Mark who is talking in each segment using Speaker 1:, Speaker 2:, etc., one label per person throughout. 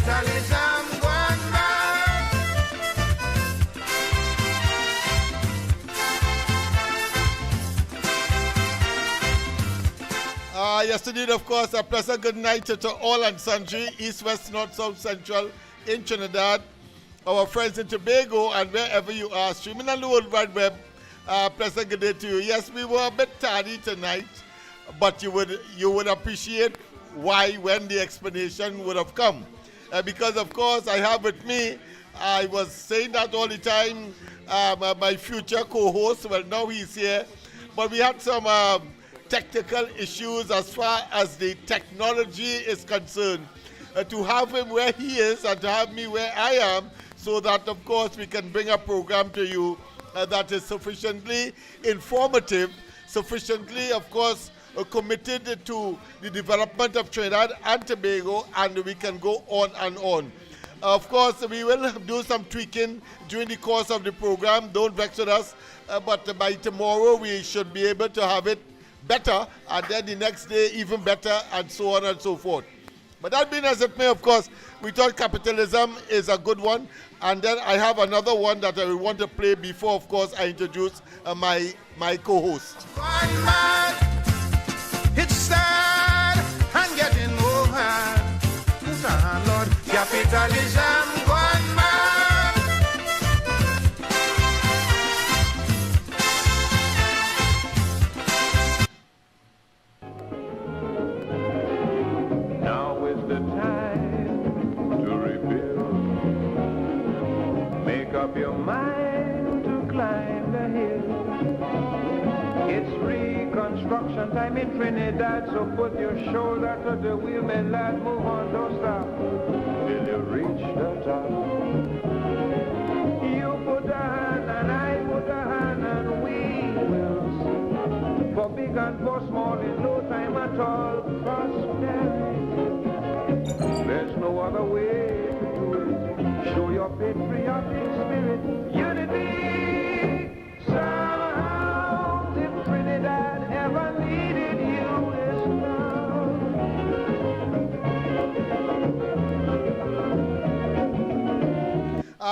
Speaker 1: capitalism gone mad.
Speaker 2: Yes, indeed, of course. A pleasant good night to all and sundry, east, west, north, south, central, in Trinidad, our friends in Tobago, and wherever you are, streaming on the World Wide Web. Pleasant good day to you. Yes, we were a bit tardy tonight, but you would appreciate why when the explanation would have come. Because, of course, I have with me, I was saying that all the time, my future co-host, well, now he's here, but we had some technical issues as far as the technology is concerned. To have him where he is and to have me where I am, so that, of course, we can bring a program to you that is sufficiently informative, sufficiently, of course, committed to the development of Trinidad and Tobago, and we can go on and on. Of course, we will do some tweaking during the course of the program. Don't vex with us, but by tomorrow we should be able to have it better, and then the next day even better, and so on and so forth. But that being as it may, of course, we thought capitalism is a good one, and then I have another one that I will want to play before, of course, I introduce my co-host.
Speaker 1: Gone mad. It's sad and getting over. Lord, capitalism gone mad.
Speaker 3: Now is the time to rebuild. Make up your mind to climb the hill. It's reconstruction time in Trinidad, so put your shoulder to the wheel, my lad, move on, don't stop till you reach the top. You put a hand and I put a hand and we will see. For big and for small in no time at all, prosperity. There's no other way to do it. Show your patriotic spirit, unity. Sound if Trinidad ever needed you is now.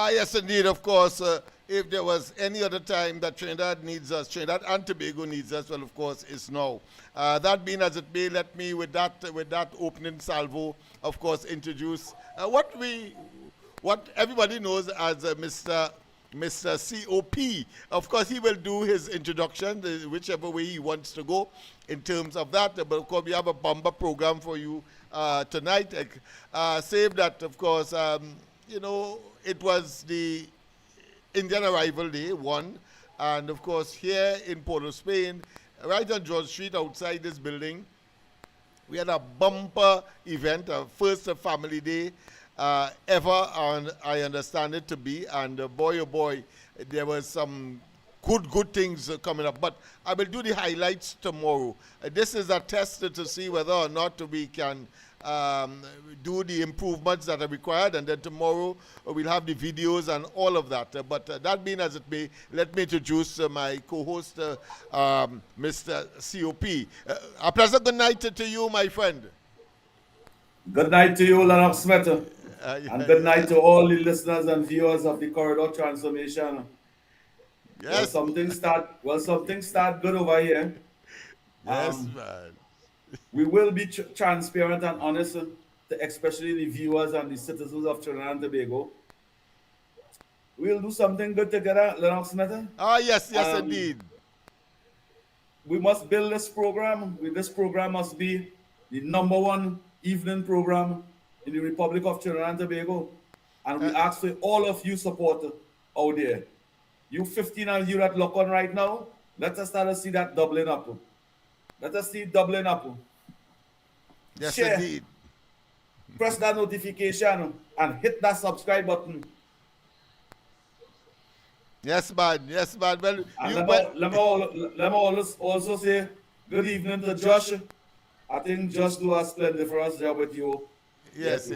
Speaker 2: Yes, indeed, of course. If there was any other time that Trinidad needs us, Trinidad and Tobago needs us, well, of course, it's now. That being as it may, let me, with that opening salvo, of course, introduce what everybody knows as Mr. COP. Of course, he will do his introduction, whichever way he wants to go in terms of that. But, of course, we have a bumper program for you tonight. Save that, of course, it was the Indian Arrival Day, 1. And, of course, here in Port of Spain, right on George Street outside this building, we had a bumper event, a first family day ever, and I understand it to be. And boy, oh boy, there was some good things coming up. But I will do the highlights tomorrow. This is a test to see whether or not we can do the improvements that are required, and then tomorrow we'll have the videos and all of that. But that being as it may, let me introduce my co-host, Mr. COP. A pleasant good night to you, my friend.
Speaker 4: Good night to you, LlENNOX Smith. And good night to all the listeners and viewers of the Corridor Transformation.
Speaker 2: Yes.
Speaker 4: Well, something start good over here.
Speaker 2: Yes, man.
Speaker 4: We will be transparent and honest, to especially the viewers and the citizens of Trinidad and Tobago. We'll do something good together, LlENNOX Smith.
Speaker 2: Yes, indeed.
Speaker 4: We must build this program. This program must be the #1 evening program in the Republic of Trinidad and Tobago. And we ask for all of you support out there. You 15 of you that look on right now, let us start to see that doubling up. Let us see it doubling up.
Speaker 2: Yes,
Speaker 4: share,
Speaker 2: indeed.
Speaker 4: Press that notification and hit that subscribe button.
Speaker 2: Yes, man. Yes, man. Well,
Speaker 4: let me also say good evening to Josh. I think Josh do a splendid for us job with you.
Speaker 2: Yes.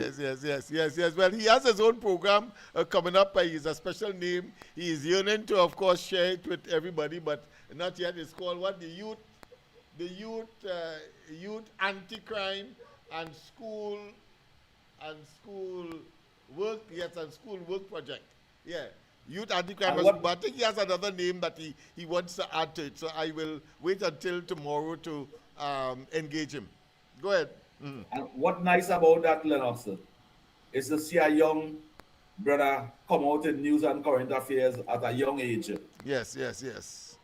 Speaker 2: Well, he has his own program coming up. He's a special name. He is yearning to, of course, share it with everybody, but not yet. It's called what? The Youth Anti-Crime and School and school work, yes, and school work project. Yeah. Youth anti-crime,
Speaker 4: And
Speaker 2: but I think he has another name that he wants to add to it. So I will wait until tomorrow to engage him. Go ahead.
Speaker 4: And what nice about that, LlENNOX, is to see a young brother come out in news and current affairs at a young age.
Speaker 2: Yes, yes, yes.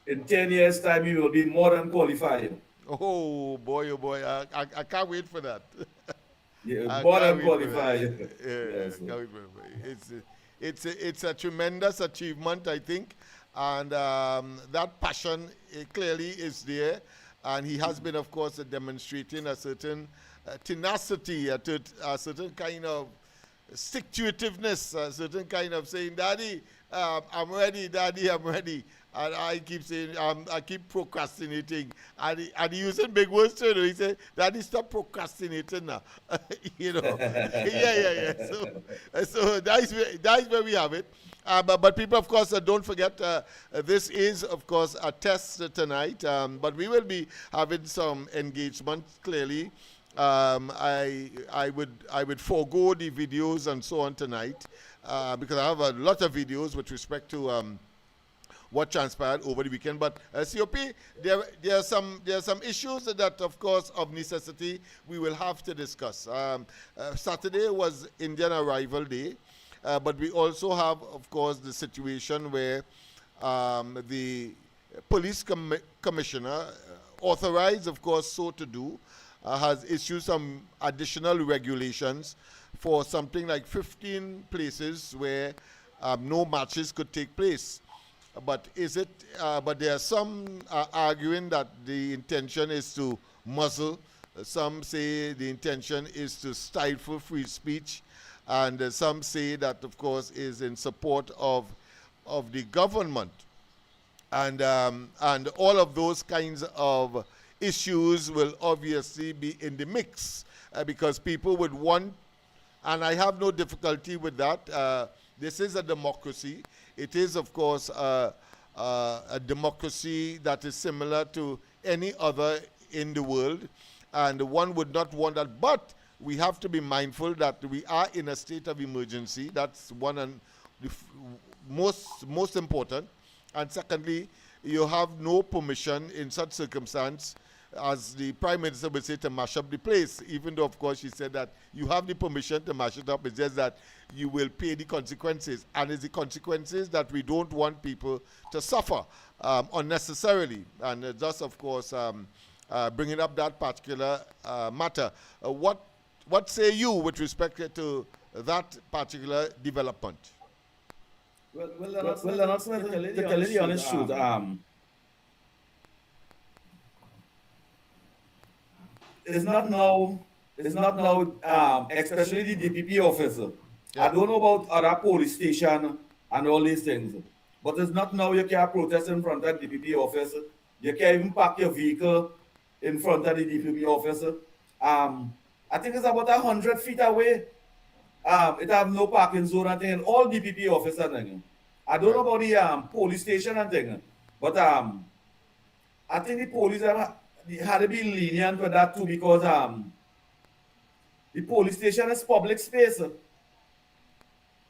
Speaker 4: In 10 years' time, he will be more than qualified.
Speaker 2: Oh boy! I can't wait for that.
Speaker 4: Yeah,
Speaker 2: I
Speaker 4: more
Speaker 2: can't
Speaker 4: than
Speaker 2: wait for that.
Speaker 4: qualified.
Speaker 2: Yeah,
Speaker 4: Yes.
Speaker 2: can't wait for it. It's a tremendous achievement, I think, and that passion clearly is there, and he has been, of course, demonstrating a certain tenacity, a certain kind of stick-to-itiveness, a certain kind of saying, "Daddy, I'm ready. Daddy, I'm ready." And I keep saying, I keep procrastinating. And he using big words too. He said, "Daddy, stop procrastinating now." You know. Yeah. So that is where we have it. But people, of course, don't forget, this is, of course, a test tonight. But we will be having some engagement, clearly. I would forego the videos and so on tonight because I have a lot of videos with respect to what transpired over the weekend. But COP, there are some issues that, of course, of necessity we will have to discuss. Saturday was Indian Arrival Day, but we also have, of course, the situation where the police commissioner, authorized, of course, so to do, has issued some additional regulations for something like 15 places where no matches could take place. But but there are some arguing that the intention is to muzzle. Some say the intention is to stifle free speech, and some say that, of course, is in support of the government, and all of those kinds of issues will obviously be in the mix because people would want, and I have no difficulty with that. This is a democracy. It is, of course, a democracy that is similar to any other in the world, and one would not want that. But we have to be mindful that we are in a state of emergency. That's one and the most important. And secondly, you have no permission in such circumstance, as the Prime Minister would say, to mash up the place, even though, of course, she said that you have the permission to mash it up. It's just that you will pay the consequences. And it's the consequences that we don't want people to suffer unnecessarily. And thus, of course, bringing up that particular matter. What say you with respect to that particular development?
Speaker 4: Well, LlENNOX, to tell you the honest truth, it's not now, especially the DPP officer.
Speaker 2: Yeah.
Speaker 4: I don't know about other police station and all these things, but it's not now you can't protest in front of the DPP office. You can't even park your vehicle in front of the DPP office. I think it's about 100 feet away. It have no parking zone and thing, and all DPP office and thing. I don't know about the police station and thing, but I think the police had to be lenient with that too, because the police station is public space,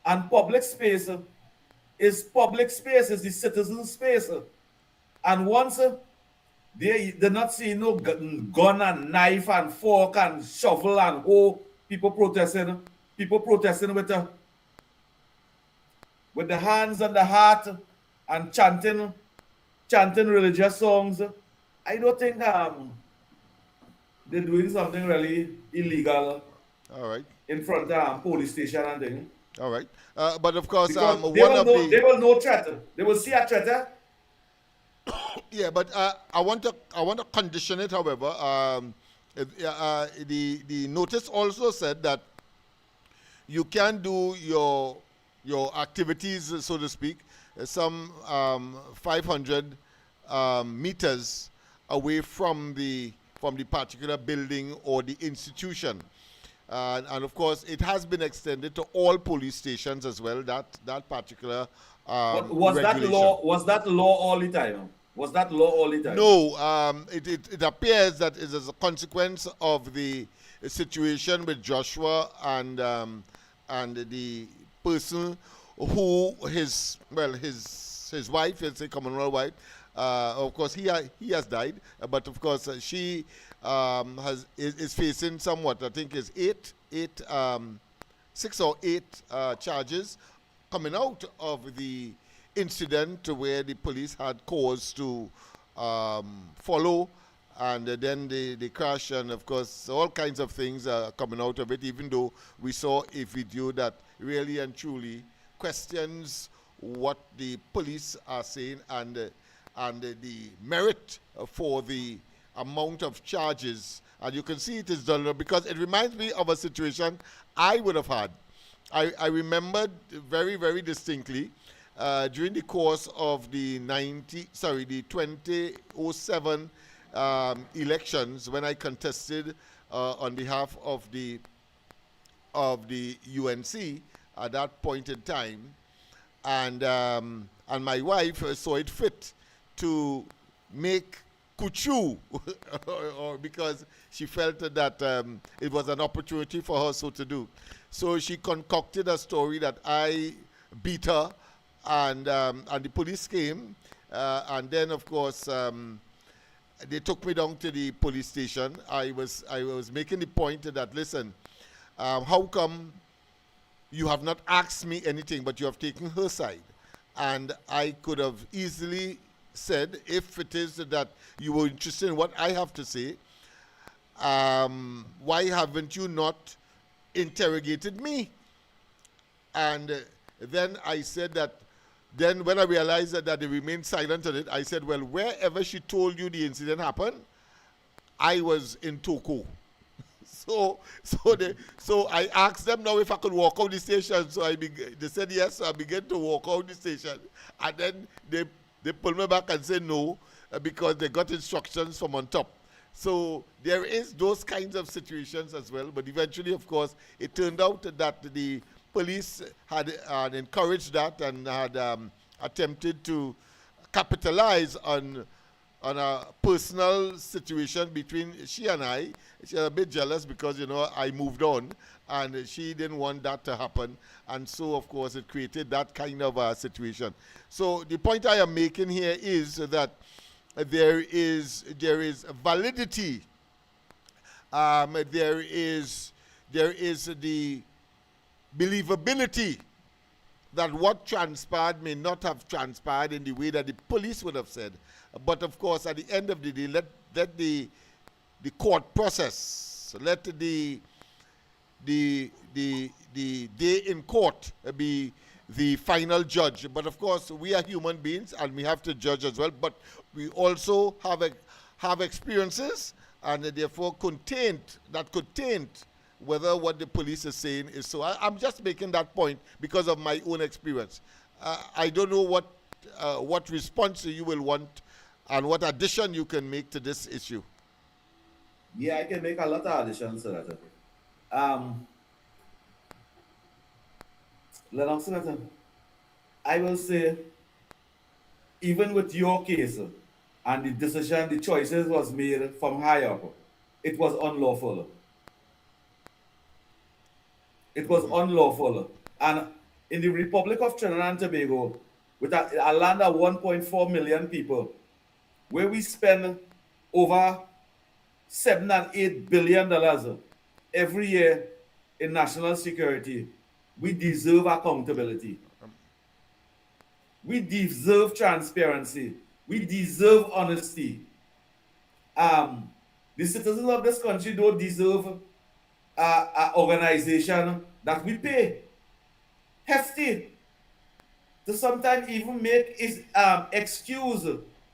Speaker 4: and public space is the citizen space, and once they're not seeing no gun and knife and fork and shovel and hoe, people protesting with the hands on the heart and chanting religious songs. I don't think they're doing something really illegal.
Speaker 2: All right.
Speaker 4: In front of police station and thing.
Speaker 2: All right. But of course,
Speaker 4: Because
Speaker 2: one
Speaker 4: they
Speaker 2: of
Speaker 4: will know threat. They will see a threat.
Speaker 2: yeah, but I want to condition it. However, the notice also said that you can do your activities, so to speak, some 500 meters away from the particular building or the institution. And of course, it has been extended to all police stations as well. That particular
Speaker 4: Was that
Speaker 2: regulation.
Speaker 4: law? Was that law all the time? Was that law all the time?
Speaker 2: No, it appears that it is a consequence of the situation with Joshua and the person who his wife is a Commonwealth wife. Of course, he has died, but of course she is facing somewhat. I think is six or eight charges coming out of the incident where the police had cause to follow, and then they crash, and of course all kinds of things are coming out of it, even though we saw a video that really and truly questions what the police are saying and the merit for the amount of charges. And you can see it is done because it reminds me of a situation I would have had. I remembered very, very distinctly during the course of the 2007 elections when I contested on behalf of the UNC at that point in time, and my wife saw it fit to make kuchu or because she felt that it was an opportunity for her so to do. So she concocted a story that I beat her, and the police came, and then of course they took me down to the police station. I was making the point that, listen, how come you have not asked me anything, but you have taken her side? And I could have easily said, if it is that you were interested in what I have to say, why haven't you not interrogated me? And then I said that, then when I realized that they remained silent on it, I said, well, wherever she told you the incident happened, I was in Toko. So I asked them now if I could walk out the station. So they said yes, so I began to walk out the station. And then they pulled me back and said no, because they got instructions from on top. So there is those kinds of situations as well. But eventually, of course, it turned out that the police had encouraged that and had attempted to capitalize on a personal situation between she and I. She was a bit jealous because, I moved on and she didn't want that to happen. And so, of course, it created that kind of situation. So the point I am making here is that there is validity. There is the believability that what transpired may not have transpired in the way that the police would have said. But of course, at the end of the day, let the court process, let the day in court be the final judge. But of course, we are human beings and we have to judge as well. But we also have experiences, and therefore could taint whether what the police is saying is so. I'm just making that point because of my own experience. I don't know what response you will want and what addition you can make to this issue.
Speaker 4: Yeah, I can make a lot of additions to that. LlENNOX, I will say, even with your case and the decision, the choices was made from high up, it was unlawful. It was unlawful. And in the Republic of Trinidad and Tobago, with a land of 1.4 million people, where we spend over $7 and $8 billion every year in national security, we deserve accountability. We deserve transparency. We deserve honesty. The citizens of this country don't deserve an organization that we pay hefty to sometimes even make excuse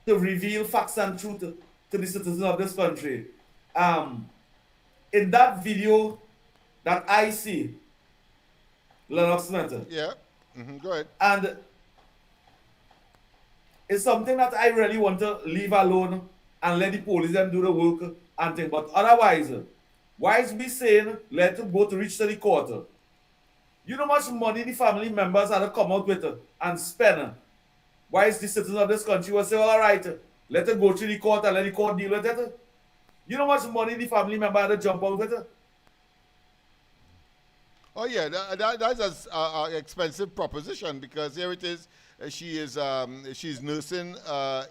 Speaker 4: to reveal facts and truth to the citizens of this country. In that video that I see, LlENNOX.
Speaker 2: Yeah, go ahead.
Speaker 4: And it's something that I really want to leave alone and let the police them do the work and things. But otherwise, why is we saying let it go to reach to the court? You know how much money the family members had to come out with and spend. Why is the citizens of this country will say, all right, Let it go through the court and let the court deal with it. You know how much money the family member had to jump out with it?
Speaker 2: Oh yeah, that's an expensive proposition because here it is. She's nursing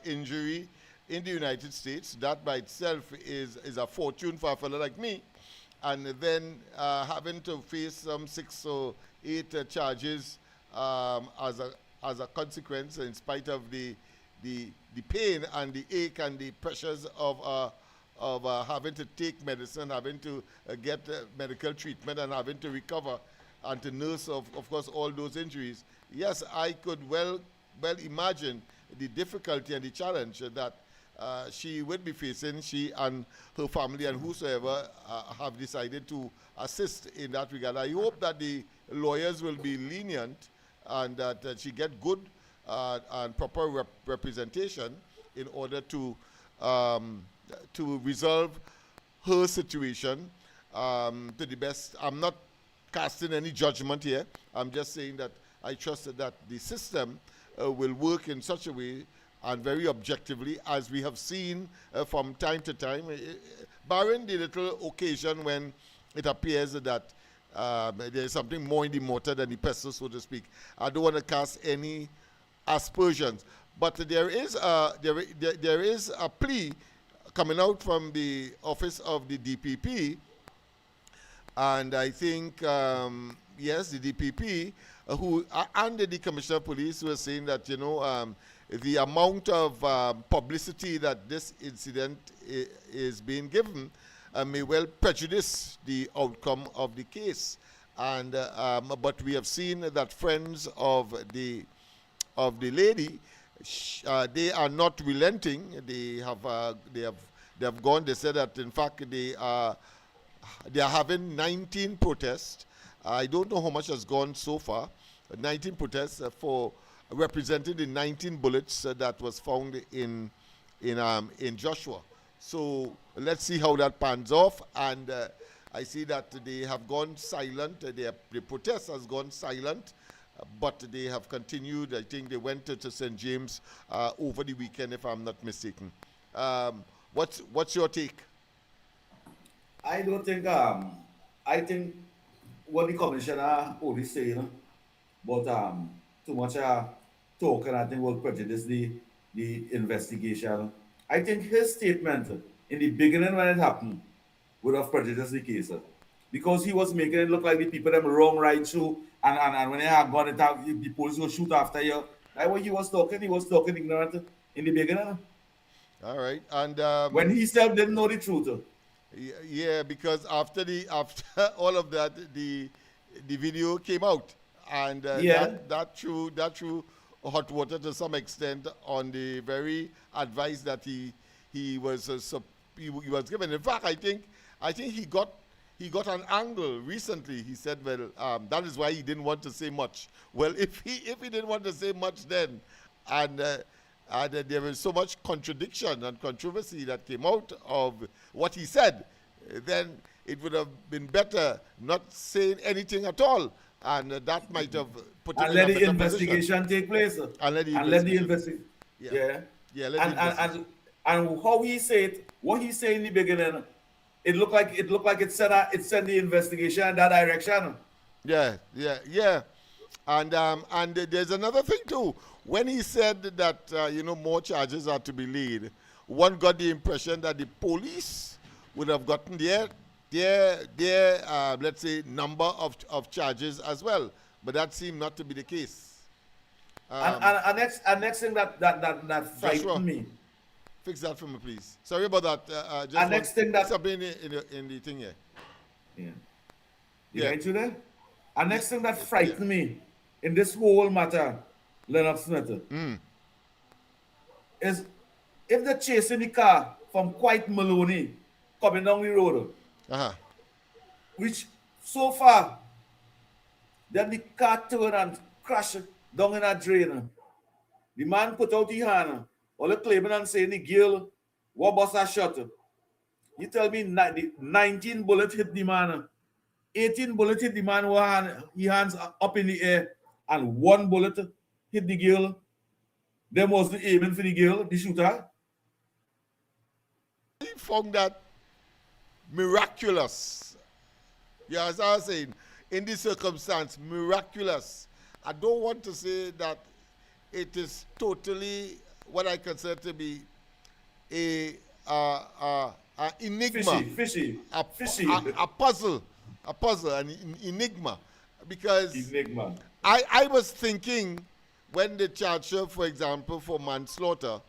Speaker 2: injury in the United States. That by itself is a fortune for a fellow like me, and then having to face some 6 or 8 charges as a consequence, in spite of the pain and the ache and the pressures of having to take medicine, having to get medical treatment, and having to recover and to nurse, of course, all those injuries. Yes, I could well imagine the difficulty and the challenge that she would be facing, she and her family and whosoever have decided to assist in that regard. I hope that the lawyers will be lenient and that she get good and proper representation in order to resolve her situation to the best. I'm not casting any judgment here. I'm just saying that I trust that the system will work in such a way and very objectively, as we have seen from time to time, barring the little occasion when it appears that there's something more in the mortar than the pestle, so to speak. I don't want to cast any aspersions, but there is a plea coming out from the office of the DPP, and I think yes, the DPP who and the Commissioner of Police were saying that the amount of publicity that this incident is being given may well prejudice the outcome of the case, and but we have seen that friends of the lady, they are not relenting. They have gone. They said that in fact they are having 19 protests. I don't know how much has gone so far. 19 protests for representing the 19 bullets that was found in Joshua. So let's see how that pans off. And I see that they have gone silent. The protest has gone silent, but they have continued. I think they went to St. James over the weekend, if I'm not mistaken. What's your take?
Speaker 4: I don't think. I think what the commissioner police say, but too much talking, I think, will prejudice the investigation. I think his statement in the beginning when it happened would have prejudiced the case, because he was making it look like the people them wrong right through, and when they had gone, the police will shoot after you. Like what he was talking ignorant in the beginning.
Speaker 2: All right, and
Speaker 4: when he still didn't know the truth.
Speaker 2: Yeah, because after all of that, the video came out, and that threw hot water to some extent on the very advice that he was given. In fact, I think he got an angle recently. He said, well, that is why he didn't want to say much. Well, if he didn't want to say much then, and there was so much contradiction and controversy that came out of what he said, then it would have been better not saying anything at all, and that might have put him in a better
Speaker 4: the investigation
Speaker 2: position.
Speaker 4: take place.
Speaker 2: And let the
Speaker 4: investigation.
Speaker 2: Yeah.
Speaker 4: And how he said, what he said in the beginning, it looked like it sent the investigation in that direction.
Speaker 2: Yeah. And there's another thing too. When he said that more charges are to be laid, one got the impression that the police would have gotten their let's say number of charges as well, but that seemed not to be the case.
Speaker 4: And next thing that frightened me.
Speaker 2: Fix that for me, please. Sorry about that.
Speaker 4: And next thing that
Speaker 2: something in the thing here.
Speaker 4: You right to there? And next thing that frightened me in this whole matter, LlENNOX Smith, is if they're chasing the car from Quite Maloney coming down the road, which so far, then the car turned and crashed down in a drain. The man put out his hand, all the claiming and saying the girl, what was a shot? You tell me 19 bullets hit the man, 18 bullets hit the man, his hands up in the air, and 1 bullet hit the girl. Them was the aiming for the girl, the shooter.
Speaker 2: found that miraculous. Yeah, as I was saying, in this circumstance, miraculous. I don't want to say that it is totally what I consider to be a enigma.
Speaker 4: Fishy.
Speaker 2: A puzzle, an enigma. Because
Speaker 4: Enigma.
Speaker 2: I was thinking when they charged her, for example, for manslaughter,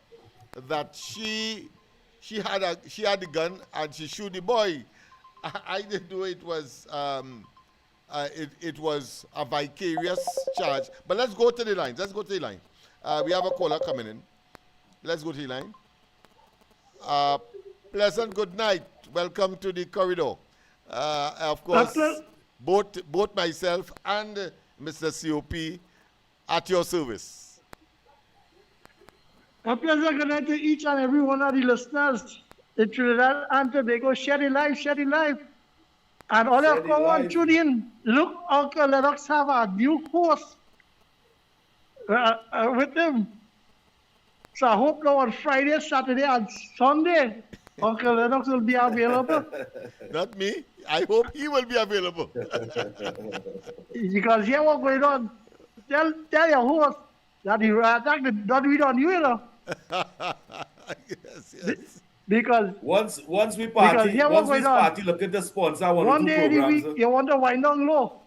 Speaker 2: that she had the gun and she shoot the boy. I didn't know it was it was a vicarious charge. But let's go to the line. We have a caller coming in. Let's go to the line. Pleasant good night. Welcome to the corridor. Of course, both myself and Mr. COP at your service.
Speaker 5: A pleasant good night to each and every one of the listeners in Trinidad and Tobago. Share the live. And all of come on, tune in. Look, Uncle LlENNOX have a new host with him. So I hope now on Friday, Saturday, and Sunday, Uncle LlENNOX will be available.
Speaker 2: Not me. I hope he will be available.
Speaker 5: Because here what's going on. Tell your host that he attack the not read on you,
Speaker 2: Yes.
Speaker 4: Because once we party, look at the sponsor.
Speaker 5: One day in the week, you want to wind down low.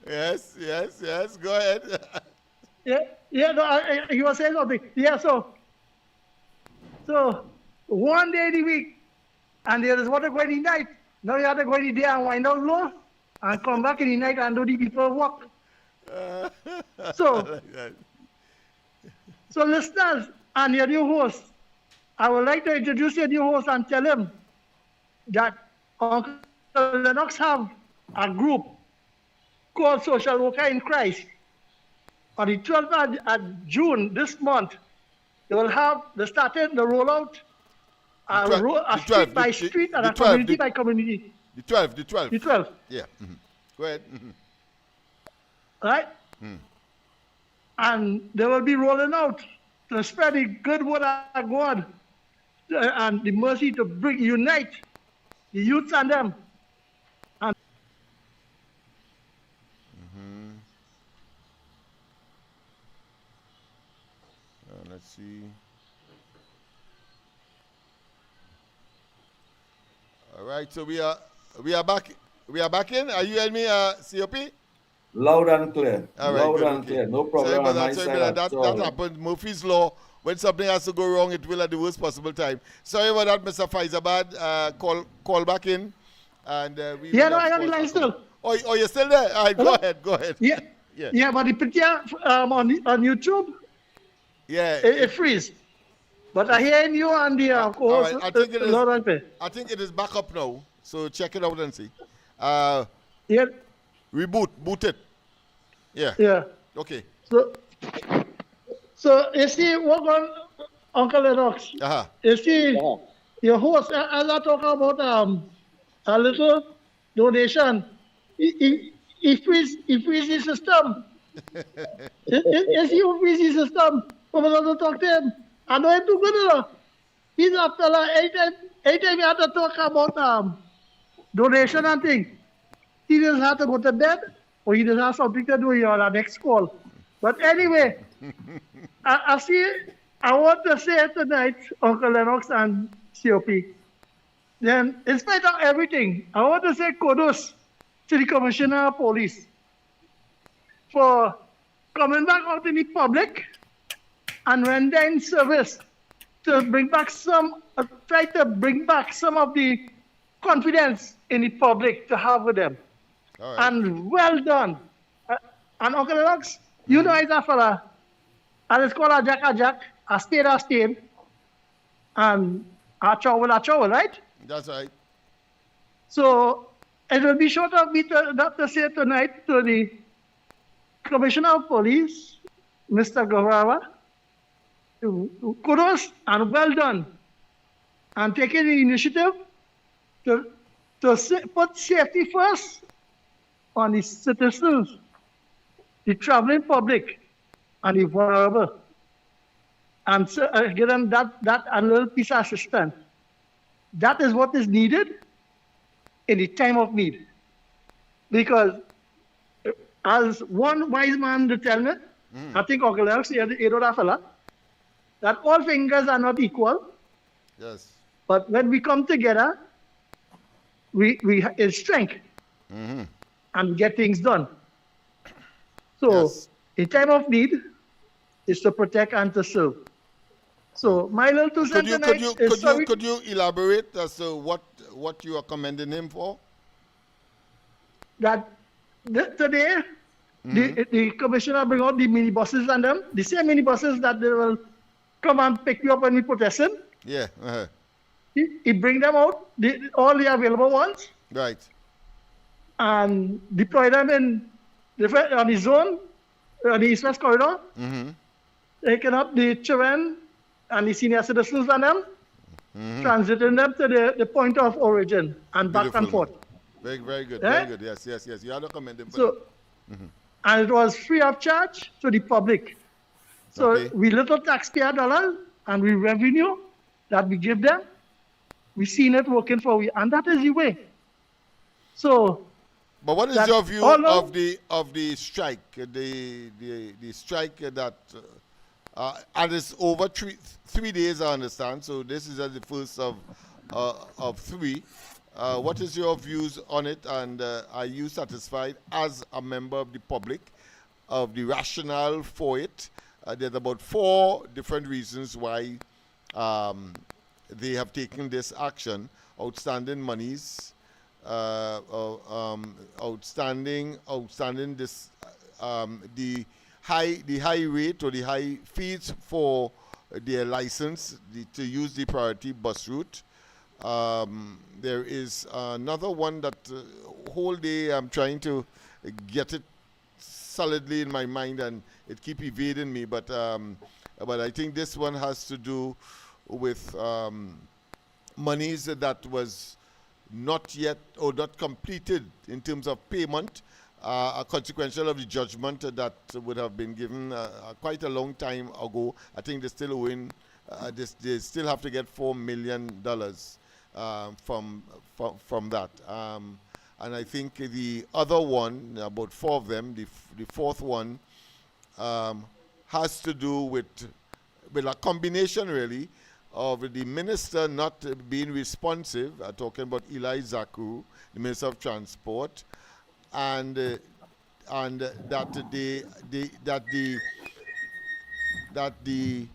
Speaker 2: Yes. Go ahead.
Speaker 5: He was saying something. Yeah, so one day in the week, and there is what a great night. Now you have to go in the day and wind down low, and come back in the night and do the people work. So listeners and your new host, I would like to introduce your new host and tell him that Uncle LlENNOX have a group called Social Worker in Christ. On the 12th of June this month, they will have the rollout, street by street and a community by community.
Speaker 2: The 12th. Yeah. Mm-hmm. Go ahead. Mm-hmm.
Speaker 5: Right? Mm. And they will be rolling out to spread the good word of God and the mercy to unite the youths and them. And
Speaker 2: let's see. All right, so we are back. We are back in. Are you and me, COP?
Speaker 4: Loud and clear.
Speaker 2: All right,
Speaker 4: Loud and clear. No problem.
Speaker 2: That happened. Murphy's Law. When something has to go wrong, it will at the worst possible time. Sorry about that, Mr. Faizabad. Call back in. And I
Speaker 5: got the line still.
Speaker 2: Oh, you're still there? All right, go ahead.
Speaker 5: Yeah, but the picture on YouTube, it freeze. But I hear you on the
Speaker 2: right, I think it is back up now. So check it out and see. Boot it. Yeah. Okay.
Speaker 5: So you see what on Uncle LlENNOX? You see your host, as I talk about a little donation, he freeze the system. You see who freeze the system? We're going to talk to him. I know him too good enough. He's a fella, anytime you have to talk about donation and things, he doesn't have to go to bed or he doesn't have something to do here on our next call. But anyway, I want to say tonight, Uncle LlENNOX and COP, then in spite of everything, I want to say kudos to the Commissioner of Police for coming back out in the public and rendering service to bring back try to bring back some of the confidence in the public to have with them.
Speaker 2: Right.
Speaker 5: And well done. And Uncle LlENNOX, you know he's a fella, and it's called a jack, a state, and a chow, right?
Speaker 2: That's right.
Speaker 5: So it will be short of me to say tonight to the Commissioner of Police, Mr. Gavara, kudos and well done, and taking the initiative to put safety first on the citizens, the traveling public, and the vulnerable. and so, give them that a little piece of assistance. That is what is needed in the time of need. Because as one wise man to tell me, I think Uncle Alex, you know that fella, that all fingers are not equal.
Speaker 2: Yes.
Speaker 5: But when we come together, we is strength and get things done. So in time of need is to protect and to serve. So my little 2 cents tonight is
Speaker 2: could you elaborate as to what you are commending him for?
Speaker 5: That today the commissioner bring out the minibuses and them, the same minibuses that they will come and pick you up when we protesting.
Speaker 2: Yeah.
Speaker 5: He bring them out, all the available ones.
Speaker 2: Right.
Speaker 5: And deploy them in on the zone, on the east-west corridor. Taking up the children and the senior citizens and them, transiting them to the point of origin and back and forth.
Speaker 2: Very, very good. Very good. Yes. You have to commend him for that.
Speaker 5: And it was free of charge to the public. So we little taxpayer dollars and we revenue that we give them, we seen it working for we, and that is the way. So,
Speaker 2: but what is your view of the strike? The strike that and it's over 3 days, I understand. So this is the first of 3. What is your views on it, and are you satisfied as a member of the public of the rationale for it? There's about 4 different reasons why they have taken this action. Outstanding monies, outstanding this the high rate or the high fees for their license to use the priority bus route. There is another one that whole day I'm trying to get it solidly in my mind and it keep evading me, but I think this one has to do with monies that was not yet or not completed in terms of payment, a consequential of the judgment that would have been given quite a long time ago. I think they still owing, they still have to get $4 million from that. And I think the other one, about 4 of them, the fourth one has to do with a combination really of the minister not being responsive, talking about Eli Zaku, the Minister of Transport, and that the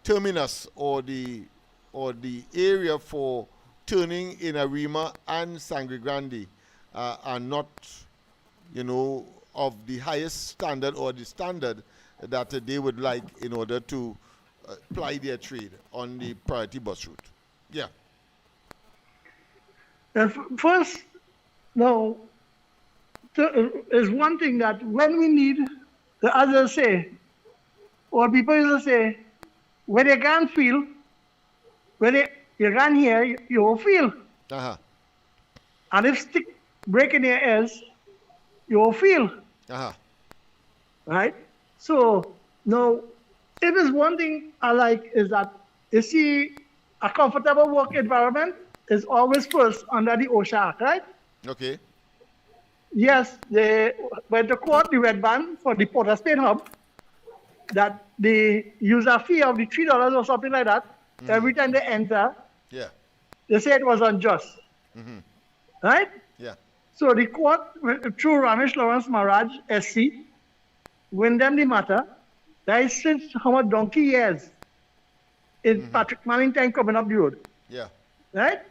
Speaker 2: terminus or the area for turning in Arima and Sangre Grande are not, of the highest standard or the standard that they would like in order to ply their trade on the priority bus route. Yeah.
Speaker 5: First, now, is one thing that when we need, the others say, or people used to say, when you can't feel, when you can't hear, you will feel. And if stick break in your ears, you will feel. Right? So, now, it is one thing I like is that, you see, a comfortable work environment is always first under the OSHA Act, right?
Speaker 2: Okay.
Speaker 5: Yes, they went to court, the red band for the Port of Spain hub, that they use a fee of the $3 or something like that every time they enter.
Speaker 2: Yeah.
Speaker 5: They say it was unjust. Right?
Speaker 2: Yeah.
Speaker 5: So the court, through Ramesh Lawrence Maharaj, SC, win them the matter. That is since how much donkey years in Patrick Manning time coming up the road.
Speaker 2: Yeah.
Speaker 5: Right?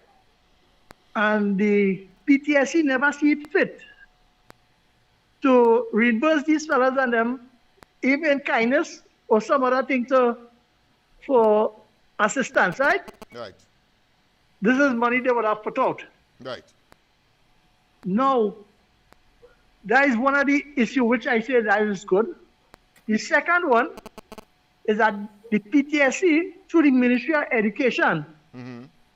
Speaker 5: And the PTSC never see it fit to reimburse these fellas and them, even in kindness or some other thing for assistance, right?
Speaker 2: Right.
Speaker 5: This is money they would have put out.
Speaker 2: Right.
Speaker 5: No. That is one of the issues which I say that is good. The second one is that the PTSC, through the Ministry of Education,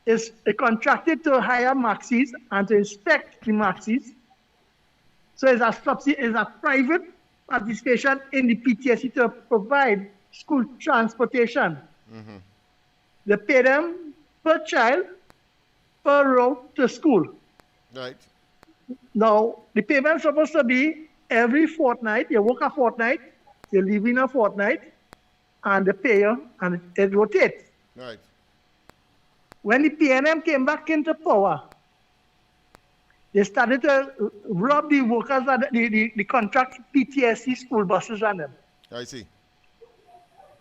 Speaker 5: is contracted to hire maxis and to inspect the maxis. So it's a private participation in the PTSC to provide school transportation They pay them per child, per route to school.
Speaker 2: Right.
Speaker 5: Now, the payment's supposed to be every fortnight. You work a fortnight, you leave in a fortnight, and they pay you, and it rotates.
Speaker 2: Right.
Speaker 5: When the PNM came back into power, they started to rob the workers and the contract PTSC school buses on them.
Speaker 2: I see.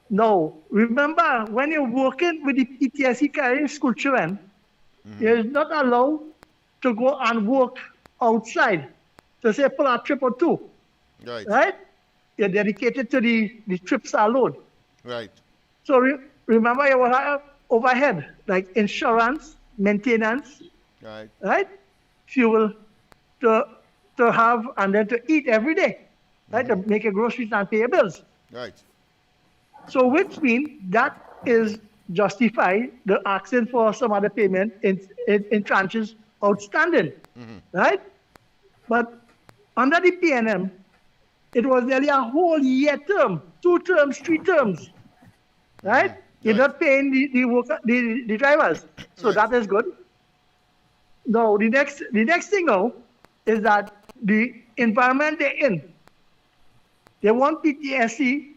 Speaker 5: Now, remember, when you're working with the PTSC carrying school children, you're not allowed to go and work outside to say pull a trip or two.
Speaker 2: Right.
Speaker 5: Right? You're dedicated to the trips alone.
Speaker 2: Right.
Speaker 5: So remember, you will have overhead, like insurance, maintenance, right? Fuel to have and then to eat every day, right? To make your groceries and pay your bills.
Speaker 2: Right.
Speaker 5: So which means that is justified the asking for some other payment in tranches outstanding, right? But under the PNM, it was nearly a whole year term, 2 terms, 3 terms, right? You're not paying the drivers, so that is good. Now the next thing now is that the environment they're in, they want PTSC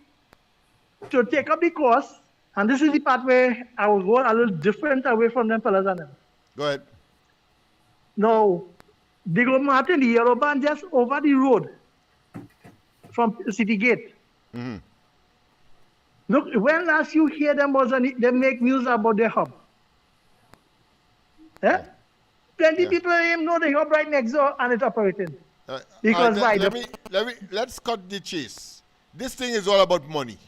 Speaker 5: to take up the cost, and this is the part where I will go a little different away from them fellas and them.
Speaker 2: Go ahead.
Speaker 5: Now, they go Martin, the yellow band just over the road from City Gate. Look, when last you hear them they make news about their hub. Yeah? Plenty people know the hub right next door and it's operating. Because why?
Speaker 2: Let's cut the chase. This thing is all about money.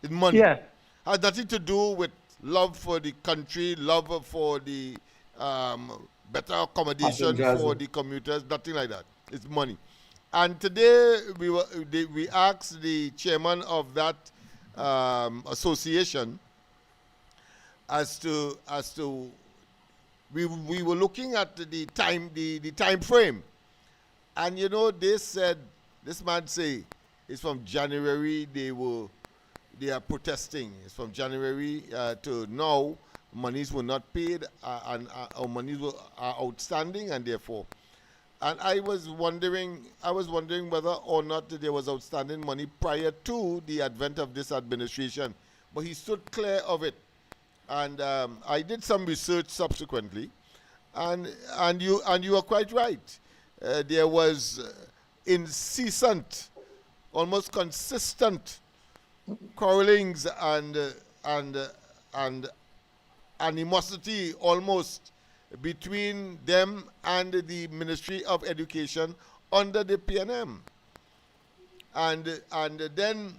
Speaker 2: It's money.
Speaker 5: Yeah.
Speaker 2: Has nothing to do with love for the country, love for the better accommodation for the commuters, nothing like that. It's money. And today we asked the chairman of that association as to we were looking at the time frame, and you know this man say it's from January they are protesting. It's from January to now. Monies were not paid and monies are outstanding, and therefore. And I was wondering whether or not there was outstanding money prior to the advent of this administration, but he stood clear of it. And I did some research subsequently, and you are quite right. There was incessant, almost consistent quarrelings and animosity almost between them and the Ministry of Education under the PNM. And then,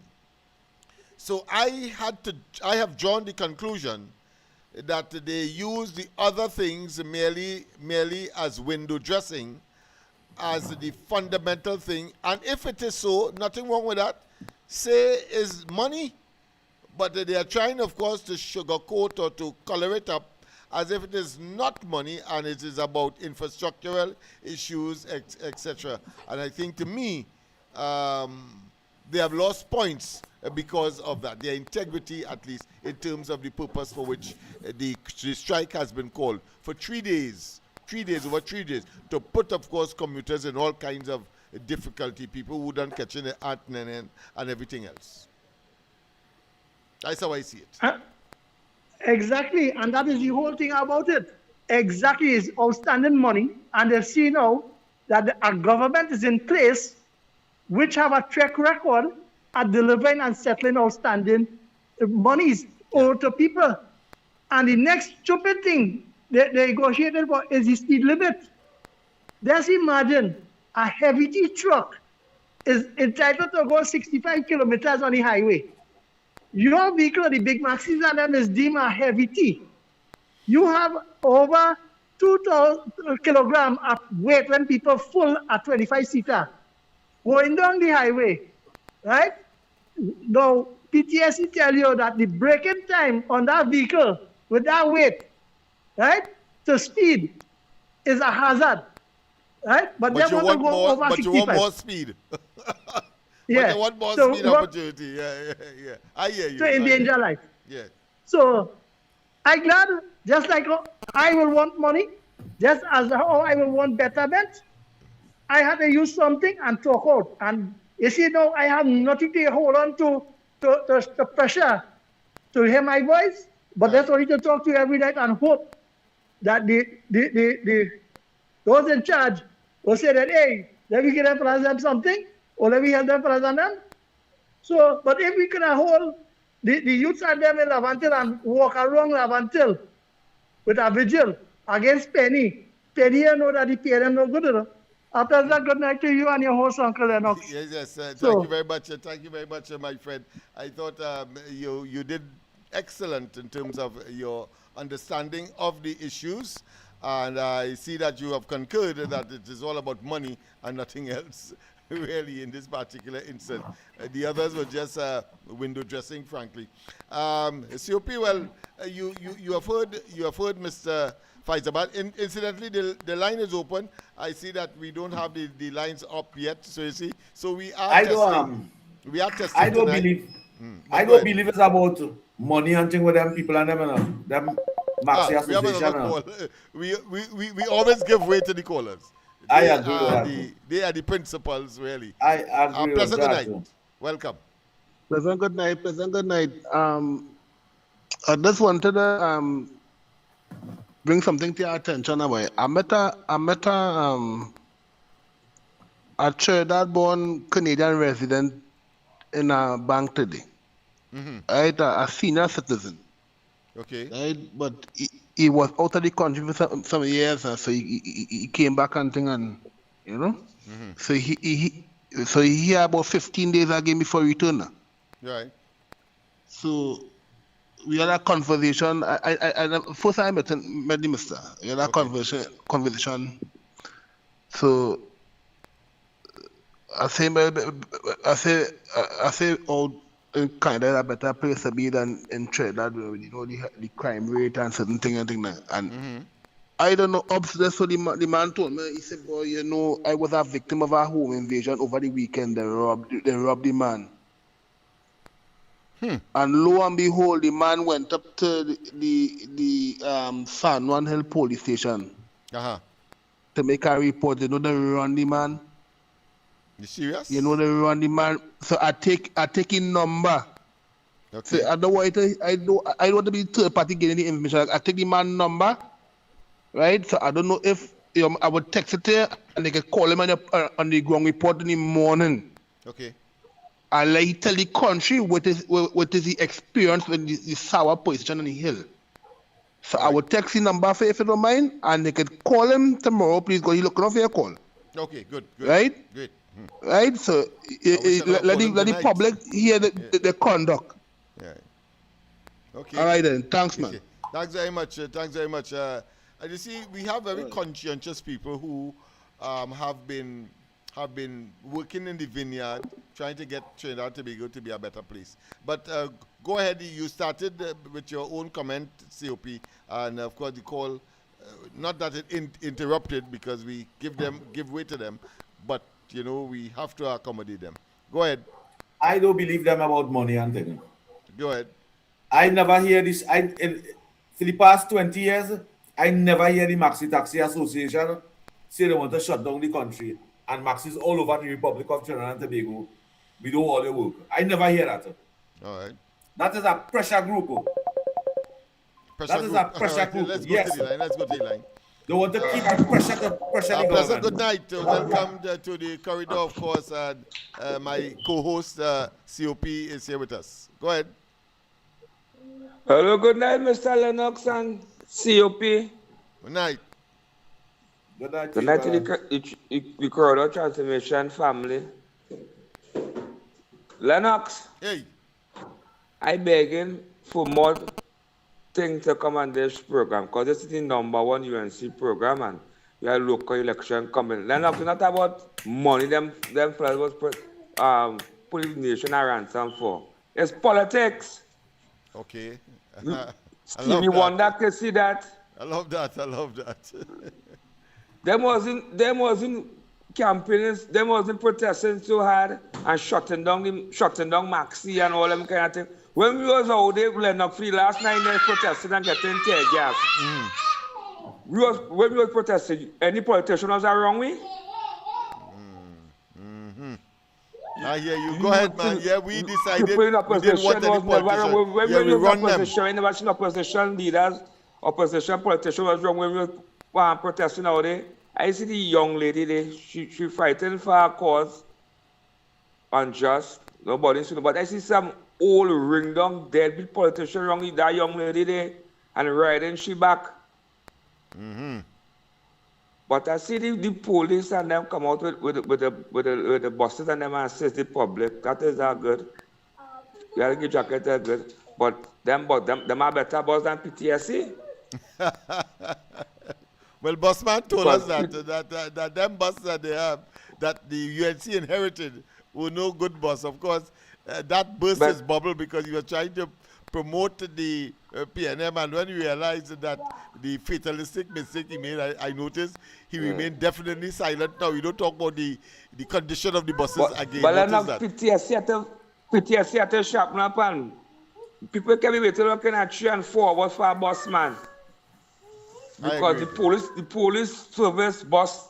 Speaker 2: so I have drawn the conclusion that they use the other things merely as window dressing, as the fundamental thing. And if it is so, nothing wrong with that. Say is money, but they are trying, of course, to sugarcoat or to color it up as if it is not money and it is about infrastructural issues, etc. And I think, to me, they have lost points because of that, their integrity, at least in terms of the purpose for which the strike has been called for 3 days, over 3 days, to put, of course, commuters in all kinds of difficulty, people who don't catch in the ant and everything else. That's how I see it.
Speaker 5: Exactly, and that is the whole thing about it. Exactly, it's outstanding money, and they see now that a government is in place which have a track record at delivering and settling outstanding monies owed to people. And the next stupid thing they negotiated for is the speed limit. Just imagine a heavy truck is entitled to go 65 kilometers on the highway. Your vehicle, the big maxis and them, is deemed a heavy T. You have over 2,000 kilograms of weight when people full at 25-seater going down the highway, right? Now, PTSC tell you that the braking time on that vehicle with that weight, right, to speed is a hazard, right? But they want to go over 65.
Speaker 2: But you want more speed.
Speaker 5: Yeah.
Speaker 2: But they want more speed opportunity. Yeah. I hear you.
Speaker 5: To endanger life.
Speaker 2: Yeah.
Speaker 5: So I'm glad, just like I will want money, just as how I will want betterment, I had to use something and talk out. And you see now I have nothing to hold on to pressure to hear my voice, but that's only to talk to you every night and hope that those in charge will say that, hey, let me get them present something, or let me help them present them. So, but if we can hold the youths and them in Lavantil and walk along Lavantil with a vigil against Penny, you know that the parents no good enough. After that, good night to you and your host, Uncle LlENNOX.
Speaker 2: Yes. Thank you very much. Thank you very much, my friend. I thought you did excellent in terms of your understanding of the issues. And I see that you have concurred that it is all about money and nothing else, really, in this particular instance. The others were just window dressing, frankly. COP, well, you have heard Mr. Faisal, but incidentally, the line is open. I see that we don't have the lines up yet, so you see. So we are testing. We are testing.
Speaker 4: I don't believe. I don't believe it's about money hunting with them people and them Maxi Association.
Speaker 2: We always give way to the callers.
Speaker 4: I agree with that.
Speaker 2: They are the principals, really.
Speaker 4: I agree with
Speaker 2: pleasant
Speaker 4: that.
Speaker 2: Good night. Welcome.
Speaker 6: Pleasant good night. I just wanted to bring something to your attention. I met a Trinidad-born Canadian resident in a bank today. Right, a senior citizen.
Speaker 2: Okay.
Speaker 6: Right, but he was out of the country for some years, so he came back and thing, and you know, so he had about 15 days again before return.
Speaker 2: Right.
Speaker 6: So we had a conversation. I first I met the minister. We had a conversation. So I say, oh, in Canada a better place to be than in Trinidad, where you know the crime rate and certain things and things like that. And I don't know. That's what the man told me. He said, "Boy, you know, I was a victim of a home invasion over the weekend. They robbed the man." And lo and behold, the man went up to the San Juan Hill police station to make a report. You know, they run the man.
Speaker 2: You serious?
Speaker 6: You know, they run the man. So I take his number. Okay. So I don't want to be third party getting the information. I take the man number, right? So I don't know if I would text it there and they could call him on the ground report in the morning.
Speaker 2: Okay.
Speaker 6: And let he tell the country what is the experience with the sour position on the hill. So I would text the number for if you don't mind, and they could call him tomorrow. Please go. He looking off your call.
Speaker 2: Okay, good.
Speaker 6: Right?
Speaker 2: Good.
Speaker 6: Right? So let the public hear the conduct.
Speaker 2: Yeah. Okay.
Speaker 6: All right then. Thanks, man.
Speaker 2: Okay. Thanks very much. You see, we have very conscientious people who have been working in the vineyard, trying to get Trinidad and Tobago to be a better place. But go ahead. You started with your own comment, COP, and of course the call. Not that it interrupted because we give way to them, but you know we have to accommodate them. Go ahead.
Speaker 4: I don't believe them about money and things.
Speaker 2: Go ahead.
Speaker 4: I never hear this. For the past 20 years, I never hear the Maxi Taxi Association say they want to shut down the country. And Maxis all over the Republic of Trinidad and Tobago, we do all the work. I never hear that.
Speaker 2: All right.
Speaker 4: That is a pressure group. That is a pressure group.
Speaker 2: Let's go to the line.
Speaker 4: They want to keep the pressure the government.
Speaker 2: Good night. Welcome to the corridor, of course. And my co-host, COP, is here with us. Go ahead.
Speaker 7: Hello, good night, Mr. LlENNOX and COP.
Speaker 2: Good night.
Speaker 7: Good night to the corridor transformation family. LlENNOX.
Speaker 2: Hey.
Speaker 7: I begging for more things to come on this program because this is the #1 UNC program and we have local election coming. LlENNOX is not about money them fellas was putting the nation a ransom for. It's politics.
Speaker 2: Okay.
Speaker 7: Stevie Wonder can see that.
Speaker 2: I love that.
Speaker 7: Them wasn't campaigning, them wasn't protesting so hard and shutting down Maxi and all them kind of thing. When we was out there, LlENNOX for the last 9 days protesting and getting tear gas. When we was protesting, any politician was wrong with?
Speaker 2: I hear you. Go ahead, man. Yeah, we decided
Speaker 7: people in
Speaker 2: we didn't want any politician.
Speaker 7: When
Speaker 2: yeah, we run them.
Speaker 7: We never seen opposition leaders, opposition politicians was wrong when we were protesting out there. I see the young lady there, she fighting for her cause, unjust, nobody see. But I see some old ring-down, deadbeat politician wrong with that young lady there and riding she back. But I see the police and them come out with the buses and them and assist the public. That is good. You have to give jacket are good. But them are better boss than PTSC.
Speaker 2: Well, Bossman told us that them buses that they have, that the UNC inherited, were no good bus. Of course, that burst his bubble because he was trying to promote the PNM, and when he realized that the fatalistic mistake he made, I noticed he remained definitely silent. Now we don't talk about the condition of the buses again.
Speaker 7: But then PTSC at a shop now, pan. People can be waiting looking at 3 and 4 hours for a bus man. Because the police service bus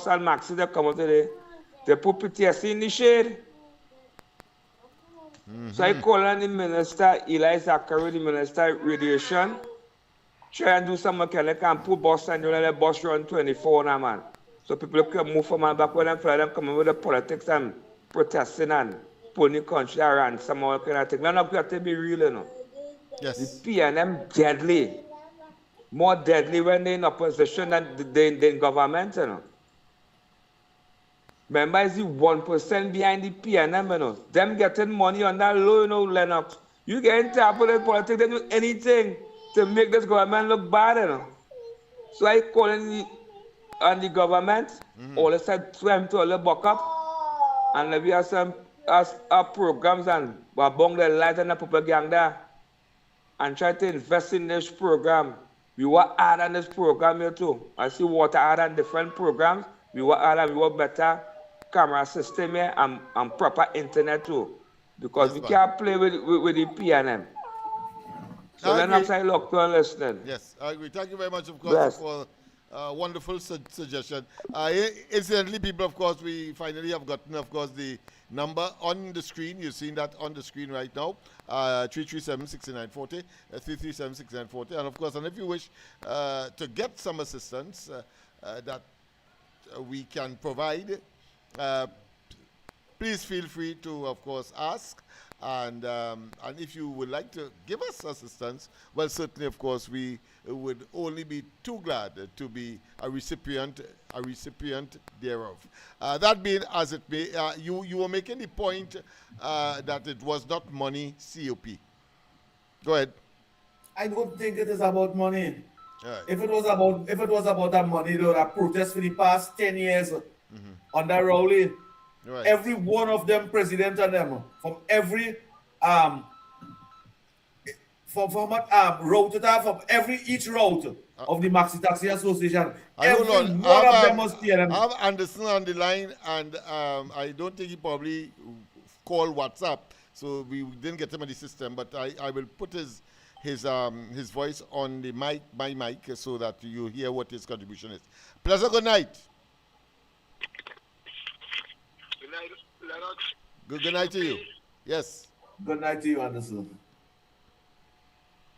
Speaker 7: and maxi that come out today, they put PTSC in the shade. So I call on the minister, Eli Zachary, the minister radiation, try and do some mechanic and put bus and let the bus run 24 now, man. So people can move from back when them come with the politics and protesting and putting the country around some other kind of thing. We're not going to be real, you know.
Speaker 2: Yes.
Speaker 7: The PNM deadly. More deadly when they're in opposition than the government, you know. Remember, it's the 1% behind the PNM, you know. Them getting money on that low, you know, LlENNOX. You get into politics, they do anything to make this government look bad, you know. So I call on the government, all the said swim to all the buck up, and we have some programs and we're bong the light and the propaganda and try to invest in this program. We were add on this program here too. I see water add on different programs. We were add on, we were better camera system here and proper internet too. Because we can't play with the PNM. So LlENNOX, I look to and listening.
Speaker 2: Yes, I agree. Thank you very much, of course, for wonderful suggestion. Incidentally, people, of course, we finally have gotten, of course, the number on the screen. You've seen that on the screen right now. 337-6940, 337-6940. And, of course, and if you wish to get some assistance that we can provide, please feel free to, of course, ask. And if you would like to give us assistance, well, certainly, of course, we would only be too glad to be a recipient thereof. That being as it may, you were making the point that it was not money COP. Go ahead.
Speaker 4: I don't think it is about money.
Speaker 2: Right.
Speaker 4: If it was about that money, though, that protest for the past 10 years under Rowley. Right. Every one of them, president and them, from every route from each route of the Maxi Taxi Association. Every one of them must be them.
Speaker 2: I have Anderson on the line, and I don't think he probably called WhatsApp, so we didn't get him on the system. But I will put his voice on the my mic so that you hear what his contribution is. Pleasant good night. Good night to you. Yes.
Speaker 4: Good night to you, Anderson.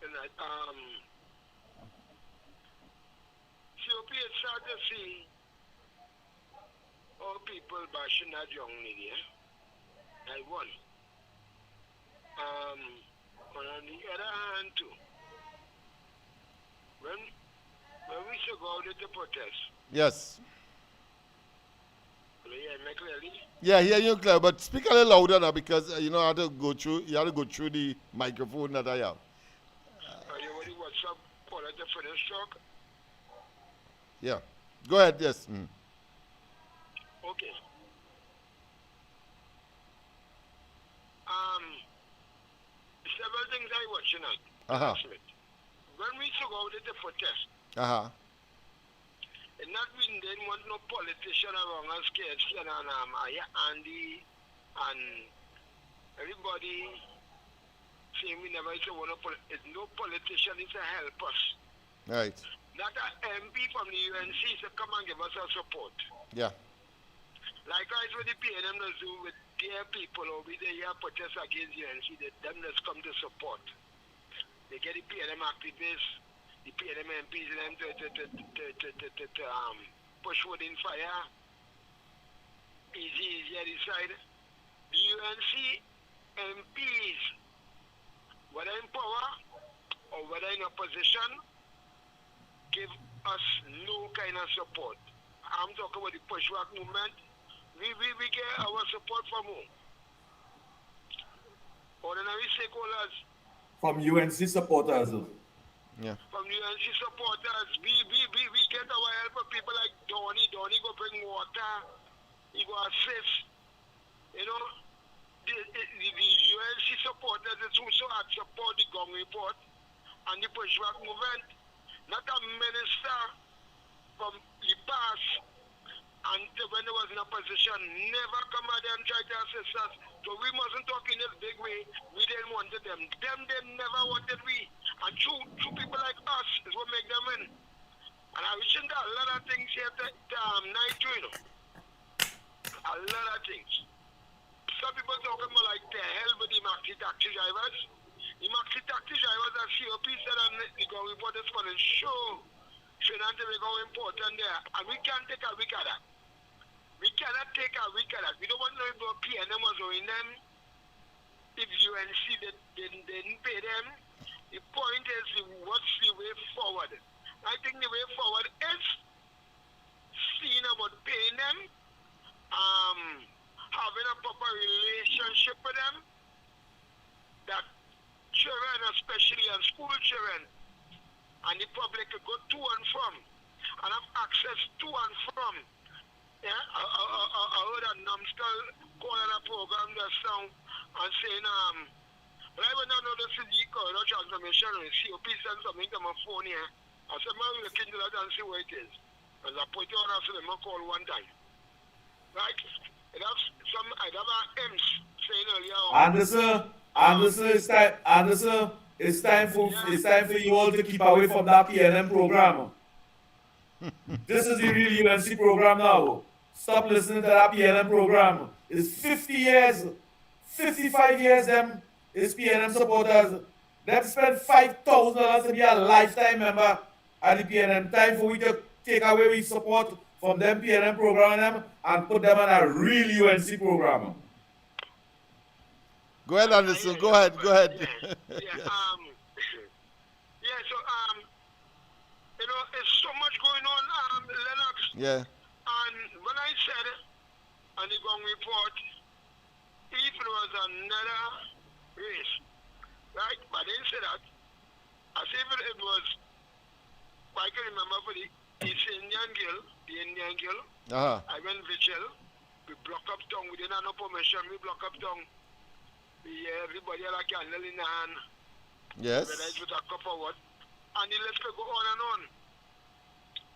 Speaker 8: Good night. COP is sad to see all people bashing that young lady. I won. But on the other hand, too, when we should go out to protest.
Speaker 2: Yes.
Speaker 8: Clearly?
Speaker 2: Yeah, hear you clear, but speak a little louder now because you know how to go through. You have to go through the microphone that I have.
Speaker 8: Are you ready? WhatsApp quality for this talk?
Speaker 2: Yeah, go ahead. Yes.
Speaker 8: Okay. Several things I watching at. When we should go out to protest. And not we didn't want no politician around us, and Andy and everybody saying we never say no politician is to help us.
Speaker 2: Right.
Speaker 8: Not an MP from the UNC to come and give us our support.
Speaker 2: Yeah.
Speaker 8: Likewise with the PNM do with their people over there here protest against UNC, them just come to support. They get the PNM activists, the PNM MPs and them to push wood in fire. Easy at the side. The UNC MPs, whether in power or whether in opposition, give us no kind of support. I'm talking about the pushback movement. We get our support from who? Ordinary stakeholders.
Speaker 4: From UNC supporters.
Speaker 2: Yeah.
Speaker 8: From UNC supporters. We get our help from people like Donnie. Donnie go bring water. He go assist. You know, the UNC supporters is also at support the Gong report and the pushback movement. Not a minister from the past and when they was in opposition never come out there and try to assist us. So we mustn't talk in this big way. We didn't want them. They never wanted we. And two people like us is what make them win. And I wish that a lot of things here night too, you know. A lot of things. Some people talking about like the hell with the maxi taxi drivers. The maxi taxi drivers are COP said and the Gong report this morning show Trinidad and Tobago important there. And we can't take a week at that. We cannot take a week at that. We don't want to know if PNM was owing them. If UNC didn't pay them. The point is, what's the way forward? I think the way forward is seeing about paying them, having a proper relationship with them, that children, especially and school children, and the public could go to and from, and have access to and from. Yeah, I heard a numbskull calling a program just now and saying, but I would not know this is the corridor transformation and COP send something to my phone here. I said, man, we'll look into that and see what it is. As I put it on, I said, I'm call one time. Right? It has some, I have M's saying earlier on. Anderson,
Speaker 4: it's time for you all to keep away from that PNM program. This is the real UNC program now. Stop listening to that PNM program. It's 50 years, 55 years them is PNM supporters. Them spend $5,000 to be a lifetime member at the PNM. Time for we to take away we support from them PNM program and put them on a real UNC program.
Speaker 2: Go ahead, Anderson. Go ahead.
Speaker 8: You know, there's so much going on, LlENNOX.
Speaker 2: Yeah.
Speaker 8: And when I said on the Gong report, if it was another race, right? But I didn't say that. I said if it was, I can remember for the Indian Girl, I went vigil, we block up tongue, we didn't have no permission, we block up tongue. Everybody had a candle in the hand.
Speaker 2: Yes.
Speaker 8: Whether it's with a cup or what. And the list could go on and on.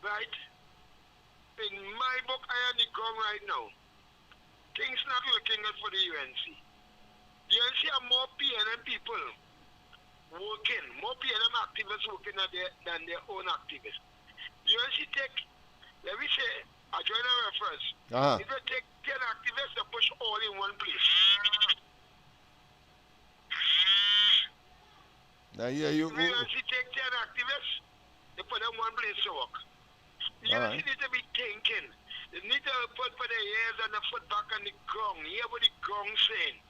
Speaker 8: Right? In my book, I am the Gong right now. Things not working out for the UNC. The UNC have more PNM people working, more PNM activists working than their own activists. The UNC take, let me say, I join a reference. If they take 10 activists, they push all in one place.
Speaker 2: Now, yeah, you
Speaker 8: UNC take 10 activists, they put them one place to work. The UNC need to be thinking. They need to put their ears and the foot back on the ground. Hear what the ground saying.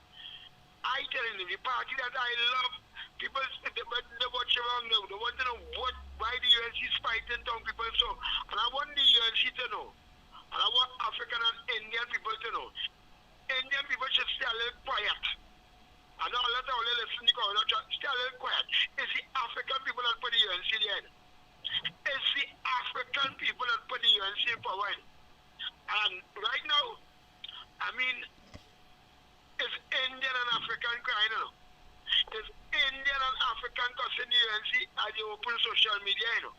Speaker 8: I telling you, the party that I love, people, they watch around now. They want to know why the UNC is fighting down people so. And I want the UNC to know. And I want African and Indian people to know. Indian people should stay a little quiet. And now let all listen to the stay a little quiet. It's the African people that put the UNC in. It's the African people that put the UNC in power. And right now, I mean, it's Indian and African crying now. It's Indian and African cussing the UNC at the open social media, you know.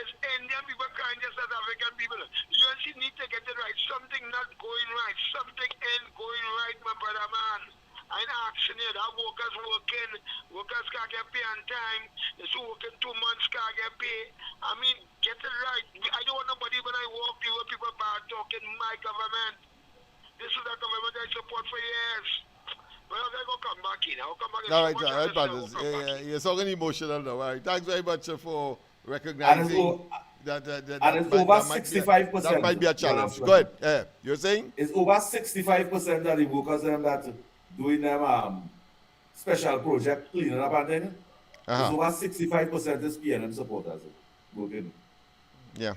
Speaker 8: It's Indian people crying just as African people. The UNC need to get it right. Something not going right. Something ain't going right, my brother man. I'm asking you that workers can't get paid on time. They're working 2 months, can't get paid. I mean, get it right. I don't want nobody when I walk, people bad talking my government. This is the government I support for years. Well, they go come back in. I'll come back in.
Speaker 2: All right, brothers. You're talking emotional now. All right. Thanks very much for recognizing that
Speaker 4: it's over 65%.
Speaker 2: That might be a challenge. Go ahead. You're saying?
Speaker 4: It's over 65% of the workers that doing them special project cleaning up and then. It's over 65% is PNM supporters working.
Speaker 2: Yeah.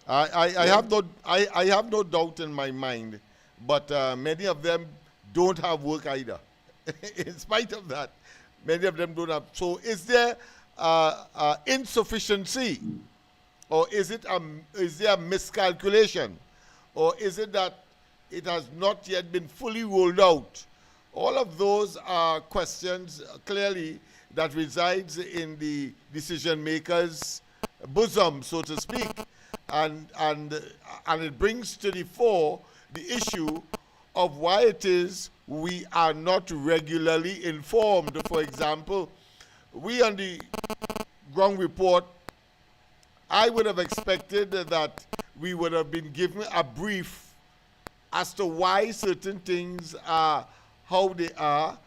Speaker 2: I have no doubt in my mind, but many of them don't have work either. In spite of that, many of them don't have. So is there insufficiency, or is there a miscalculation, or is it that it has not yet been fully rolled out? All of those are questions clearly that resides in the decision makers' bosom, so to speak, and it brings to the fore the issue of why it is we are not regularly informed. For example, we on the ground report, I would have expected that we would have been given a brief as to why certain things are how they are,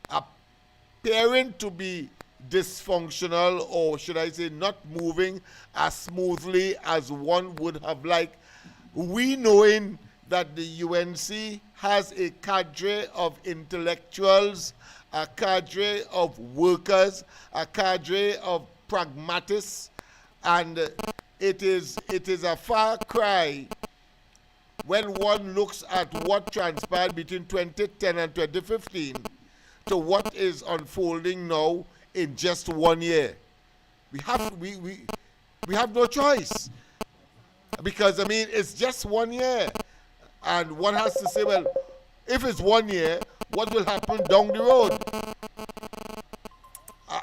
Speaker 2: appearing to be dysfunctional, or should I say not moving as smoothly as one would have liked. We knowing that the UNC has a cadre of intellectuals, a cadre of workers, a cadre of pragmatists, and it is a far cry when one looks at what transpired between 2010 and 2015 to what is unfolding now in just 1 year. We have no choice, because I mean it's just 1 year. And one has to say, well, if it's 1 year, what will happen down the road?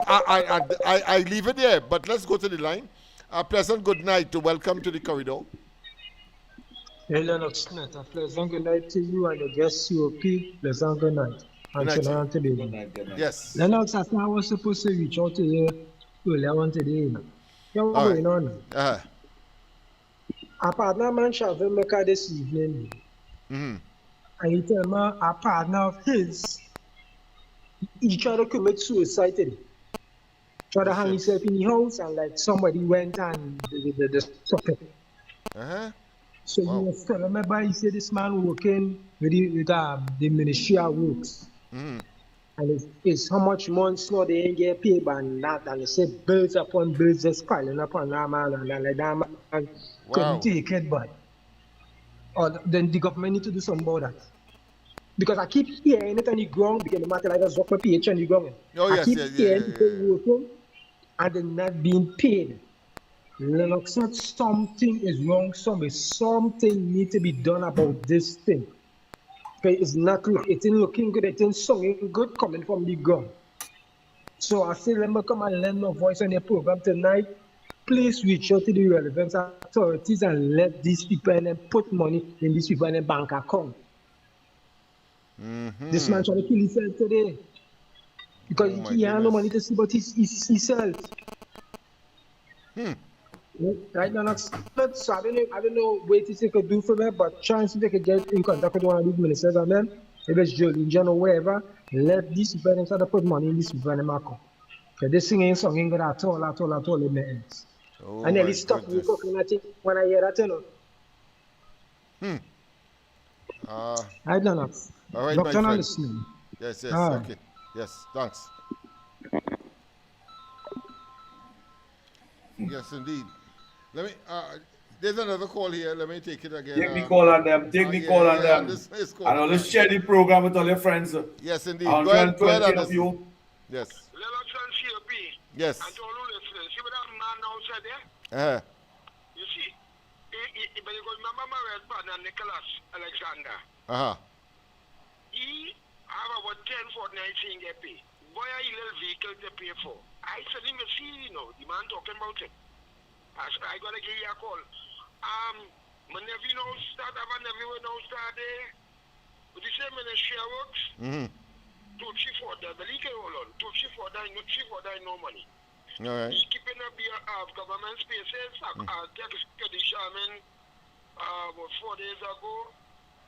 Speaker 2: I leave it there, but let's go to the line. A pleasant good night to welcome to the corridor.
Speaker 9: LlENNOX Smith, a pleasant good night to you and the guest COP. Pleasant good night.
Speaker 2: Good
Speaker 4: night.
Speaker 2: Yes.
Speaker 9: LlENNOX, I thought I was supposed to reach out to you earlier on today. What's going on? Our partner man Shavin Mecca this evening. And he tell me a partner of his, he tried to commit suicide today. Tried to hang himself in the house, and like somebody went and they stopped it. So he was telling me about, he said this man working with the Ministry of Works. And it's how much months now they ain't get paid by that, and they say bills upon bills just piling upon that man, and like that man couldn't take it, but then the government need to do something about that. Because I keep hearing it on the ground, because the matter like a Zokma PH on the ground. I keep hearing people working and they're not being paid. LlENNOX said something is wrong, something needs to be done about this thing. Because it ain't looking good, it ain't sounding good coming from the ground. So I say, let me come and lend my voice on your program tonight. Please reach out to the relevant authorities and let these people and then put money in these people and bank account. This man trying to kill himself today because he has no money to see but himself. Right now, so I don't know what they could do for me, but chance they could get in contact with one of these ministers and then if it's Jolene John or wherever, let these people and start to put money in this people and account. Because this thing ain't something good at all in my hands. I nearly stopped me cooking at it when I hear that, you know. I don't know.
Speaker 2: All right,
Speaker 9: Dr.
Speaker 2: my friend.
Speaker 9: Listening.
Speaker 2: Yes, okay. Yes, thanks. Yes, indeed. Let me. There's another call here. Let me take it again.
Speaker 4: Take the call on them. Take the call on them. And let's share the program with all your friends.
Speaker 2: Yes, indeed.
Speaker 4: Go ahead, you.
Speaker 2: Yes.
Speaker 8: LlENNOX and COP.
Speaker 2: Yes.
Speaker 8: And to all who listen, see what that man outside there? You see, but you remember my red partner, Nicholas Alexander. He have about 10 fortnights in get paid. Boy, a little vehicle to pay for. I said him, see, you know, the man talking about it. I gotta give you a call. My nephew now start, have a nephew now start there with the same Ministry of Works. 2, 3, 4 days, but he can hold on. 2, 3, 4 days, no 3, 4 days, no money.
Speaker 2: All right.
Speaker 8: He keeping up beer of government spaces. Take Sherman about 4 days ago.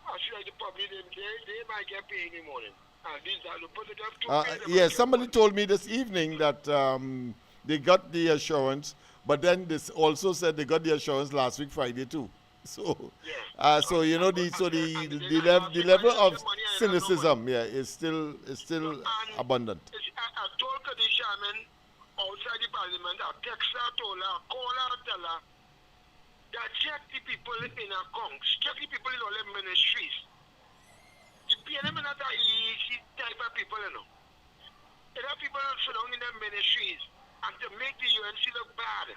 Speaker 8: I see like the public, they might get paid in the morning. And these are the positive to pay.
Speaker 2: Yes, somebody told me this evening that they got the assurance, but then this also said they got the assurance last week Friday too. So, so you know the level of cynicism, is still abundant.
Speaker 8: I told the Sherman outside the parliament, I text her, told her, call her, tell her that check the people in our congs, check the people in all the ministries. The PNM is not an easy type of people, you know. There are people sit down in the ministries and to make the UNC look bad,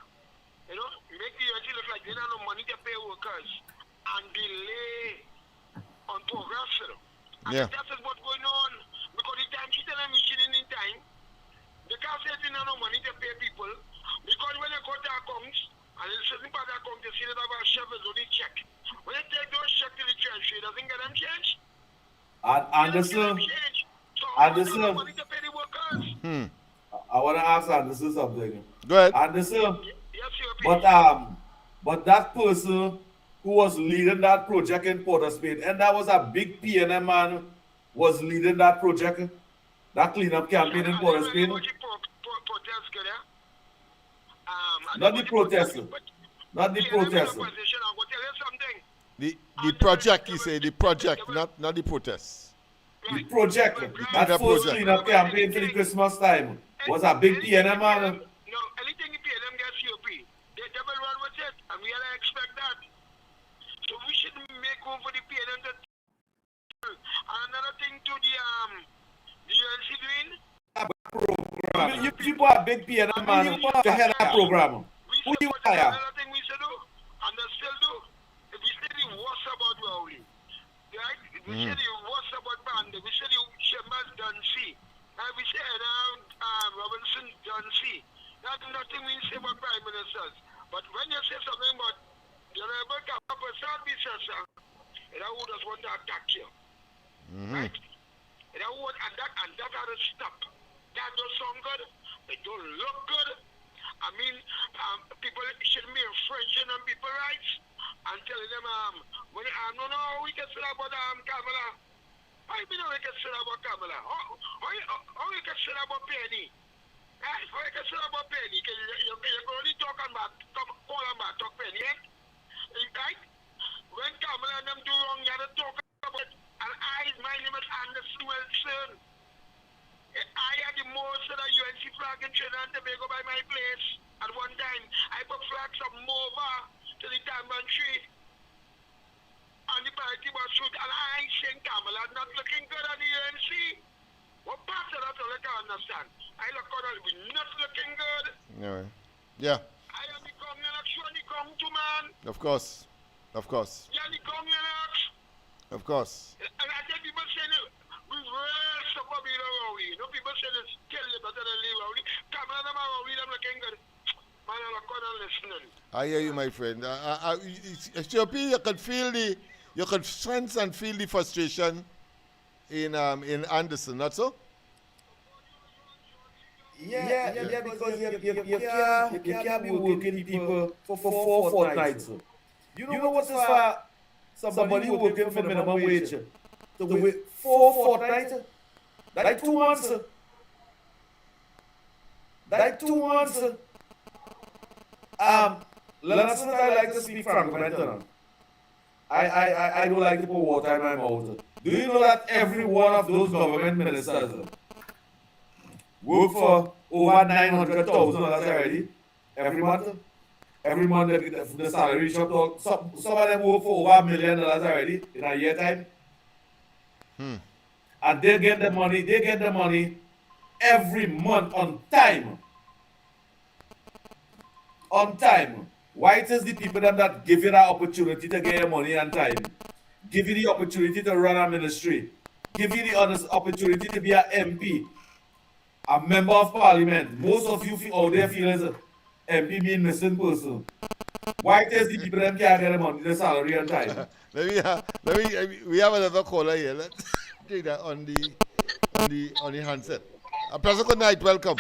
Speaker 8: you know, make the UNC look like they don't have no money to pay workers and delay on progress, you know. And that is what's going on because the time she tell them machine in time, they can't say they don't have no money to pay people because when they go to accounts and it's certain part of account, they see that about shovels only check. When they take those check to the treasury, it doesn't get them changed.
Speaker 4: Anderson, I want to ask Anderson something.
Speaker 2: Go ahead.
Speaker 4: Anderson, but that person who was leading that project in Port of Spain, and that was a big PNM man, was leading that project, that cleanup campaign in Port of Spain. Not the protester. Not the protester.
Speaker 2: The project, you say, the project, not the protest.
Speaker 4: The project, that first cleanup campaign for the Christmas time, was a big PNM man.
Speaker 8: No, anything in PNM gets COP. They double run with it, and we gotta expect that. So we should make room for the PNM. And another thing to the UNC doing.
Speaker 4: You people are big PNM man to head that program. Who you hire?
Speaker 8: Another thing we should do, and they still do. If we say the worst about Rowley, right? We say the worst about Band. We say the Chambers done see. And we say Robinson done see. That's nothing we say about prime ministers. But when you say something about the Honorable Kappa Service, and I would just want to attack you. Right? And that had to stop. That don't sound good. It don't look good. I mean, people should be infringing on people's rights and telling them, no, we can say about Kamala. I mean, we can say about Kamala. How we can say about Penny? How we can say about Penny? You can only talk about, call about talk Penny, right? When Kamala and them do wrong, you have to talk about it. And my name is Anderson Wilson. I had the most of the UNC flag in Trinidad and Tobago by my place. At one time, I put flags from Mova to the diamond tree. And the party was shoot. And I ain't saying Kamala not looking good on the UNC. What part of that all I can understand? I look on it, we're not looking good.
Speaker 2: Yeah.
Speaker 8: I am the Kong election, the Kong to man.
Speaker 2: Of course.
Speaker 8: Yeah, the Kong election.
Speaker 2: Of course.
Speaker 8: And I tell people saying it. We will support me Rowley. No people say this kill you better than leave Rowley. Come on, Rowley, I'm looking good. Man, I'm not listening.
Speaker 2: I hear you, my friend. Ethiopia, you could sense and feel the frustration in Anderson, not so?
Speaker 4: Yeah, because you can't be working people for 4 fortnights. You know what is for somebody who working for minimum wage? To wait 4 fortnights? Like 2 months. Like 2 months. Last night I like to speak Franco. I don't like to put water in my mouth. Do you know that every one of those government ministers work for over $900,000 already every month? Every month the salary shop talk. Some of them work for over $1 million already in a year time. And they get the money every month on time. On time. Why it is the people that give you that opportunity to get your money on time? Give you the opportunity to run a ministry. Give you the opportunity to be an MP. A member of parliament. Most of you out there feel as MP mean missing person. Why it is the people that can't get the money, the salary on time?
Speaker 2: we have another caller here. Let's take that on the on the handset. Pleasant good night. Welcome.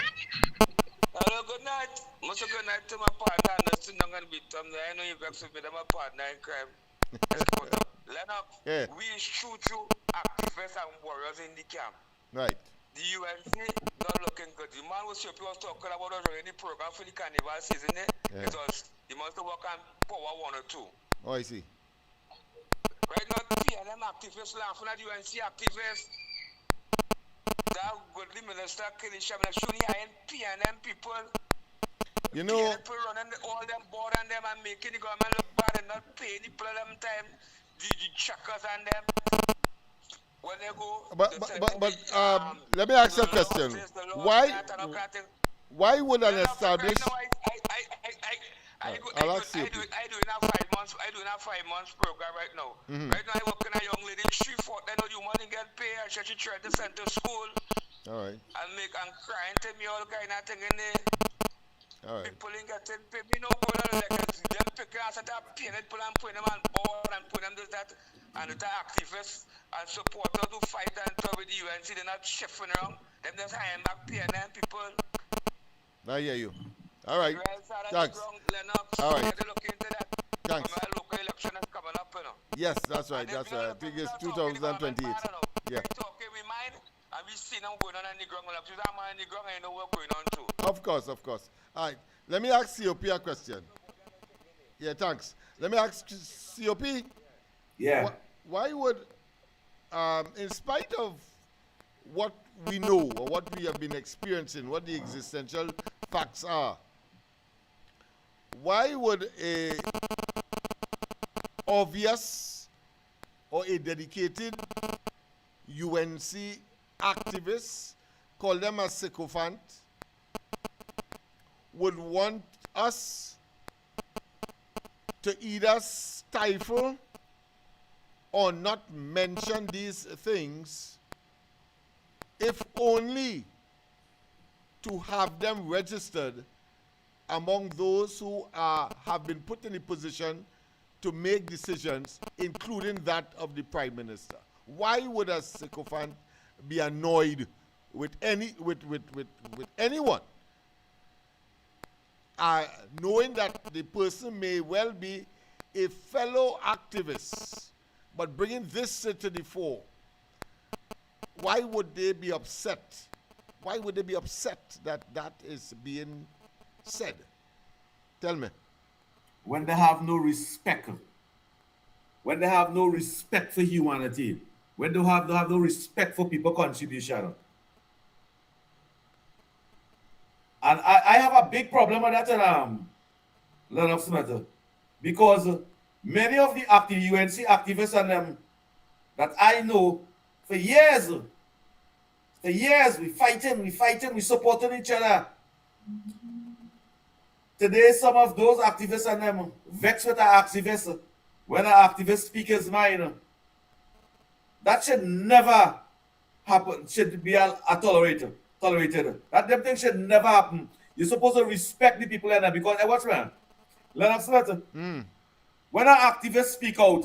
Speaker 7: Hello, good night. Most good night to my partner. Nothing not gonna be Tom. I know you vex with me. I'm a partner in crime. LlENNOX,
Speaker 2: yeah.
Speaker 7: We shoot you activists and warriors in the camp.
Speaker 2: Right.
Speaker 7: The UNC not looking good. The man was talking about us running the program for the carnival season.
Speaker 2: Yeah.
Speaker 7: It was he must work on power 1 or 2.
Speaker 2: Oh, I see.
Speaker 7: Right now, PNM activists laughing at UNC activists. That godly minister Kilisha shooting and PNM people.
Speaker 2: You know,
Speaker 7: people running all them board and them and making the government look bad and not paying the people them time. The checkers and them. When they go,
Speaker 2: let me ask you a question. Why would an established?
Speaker 7: I'll ask you. I do in a 5 months program right now. Right now I work in a young lady. She fought. I know you money get paid. She tried to send to school.
Speaker 2: All right.
Speaker 7: And crying to me all kind of thing in there.
Speaker 2: All right.
Speaker 7: People ain't getting paid. Me no go like them picking us at a pain. Pull and put them on board and put them this that. And the activists and supporters who fight and talk with the UNC, they're not shifting around. Them just hanging back PNM people.
Speaker 2: I hear you. All right. Thanks. All right. Thanks. Yes, that's right. That's right. I think it's 2028. Yeah.
Speaker 7: And we see them going on in the ground. I'm in the ground, I know what's going on too.
Speaker 2: Of course, of course. All right. Let me ask COP a question. Yeah, thanks. Let me ask COP.
Speaker 4: Yeah.
Speaker 2: Why would, in spite of what we know or what we have been experiencing, what the existential facts are, why would a obvious or a dedicated UNC activist, call them a sycophant, would want us to either stifle or not mention these things, if only to have them registered among those who have been put in a position to make decisions, including that of the Prime Minister? Why would a sycophant be annoyed with anyone, knowing that the person may well be a fellow activist, but bringing this to the fore? Why would they be upset? Why would they be upset that that is being said? Tell me.
Speaker 4: When they have no respect. When they have no respect for humanity. When they have no respect for people's contribution. And I have a big problem with that, LlENNOX matter. Because many of the UNC activists and them that I know for years, we fighting, we supporting each other. Today, some of those activists and them vex with our activists when an activist speaks his mind. That should never happen, should be tolerated. That them thing should never happen. You're supposed to respect the people in there because, watch man, LlENNOX matter. When an activist speak out,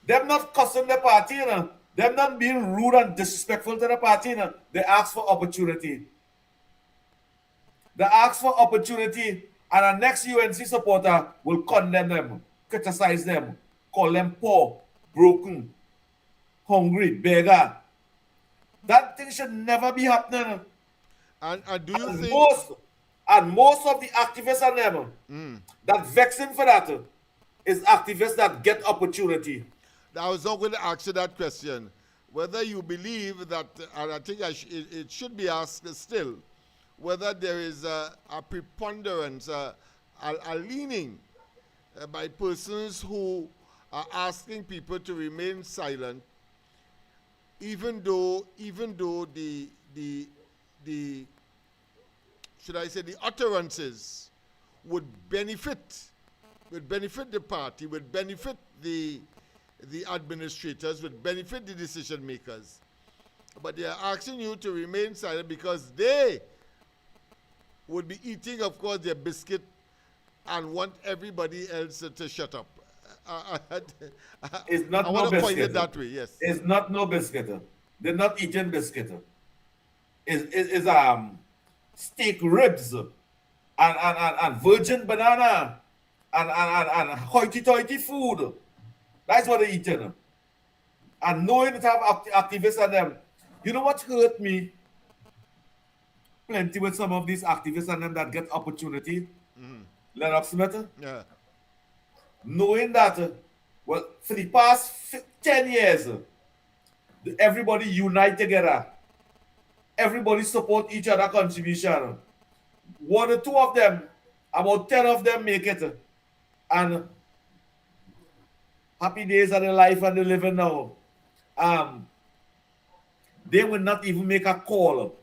Speaker 4: them not cussing the party, them not being rude and disrespectful to the party, they ask for opportunity. They ask for opportunity, and the next UNC supporter will condemn them, criticize them, call them poor, broken, hungry, beggar. That thing should never be happening.
Speaker 2: And do you think
Speaker 4: most of the activists and them that vexing for that is activists that get opportunity.
Speaker 2: I was not going to ask you that question. Whether you believe that, and I think it should be asked still, whether there is a preponderance, a leaning by persons who are asking people to remain silent, even though the should I say the utterances would benefit the party, would benefit the administrators, would benefit the decision makers. But they are asking you to remain silent because they would be eating, of course, their biscuit and want everybody else to shut up.
Speaker 4: It's not
Speaker 2: I
Speaker 4: no
Speaker 2: want to point
Speaker 4: biscuit.
Speaker 2: it that way, yes.
Speaker 4: It's not no biscuit. they're not eating biscuit. Is steak ribs and virgin banana and hoity-toity food. That's what they're eating. And knowing that have activists and them. You know what hurt me? Plenty with some of these activists and them that get opportunity. LlENNOX Smith.
Speaker 2: Yeah.
Speaker 4: Knowing that, well, for the past 10 years, everybody unite together. Everybody support each other contribution. One or two of them, about 10 of them make it. And happy days are the life and the living now. They will not even make a call.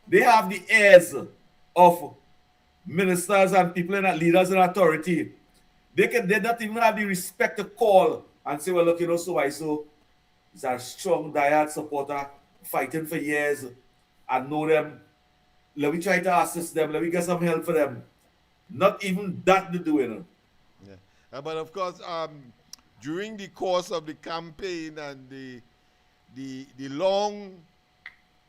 Speaker 4: They have the ears of ministers and people in leaders in authority. They not even have the respect to call and say, well, look, you know, so is a strong diehard supporter fighting for years. I know them. Let me try to assist them. Let me get some help for them. Not even that they're doing.
Speaker 2: Yeah. But of course, during the course of the campaign and the long,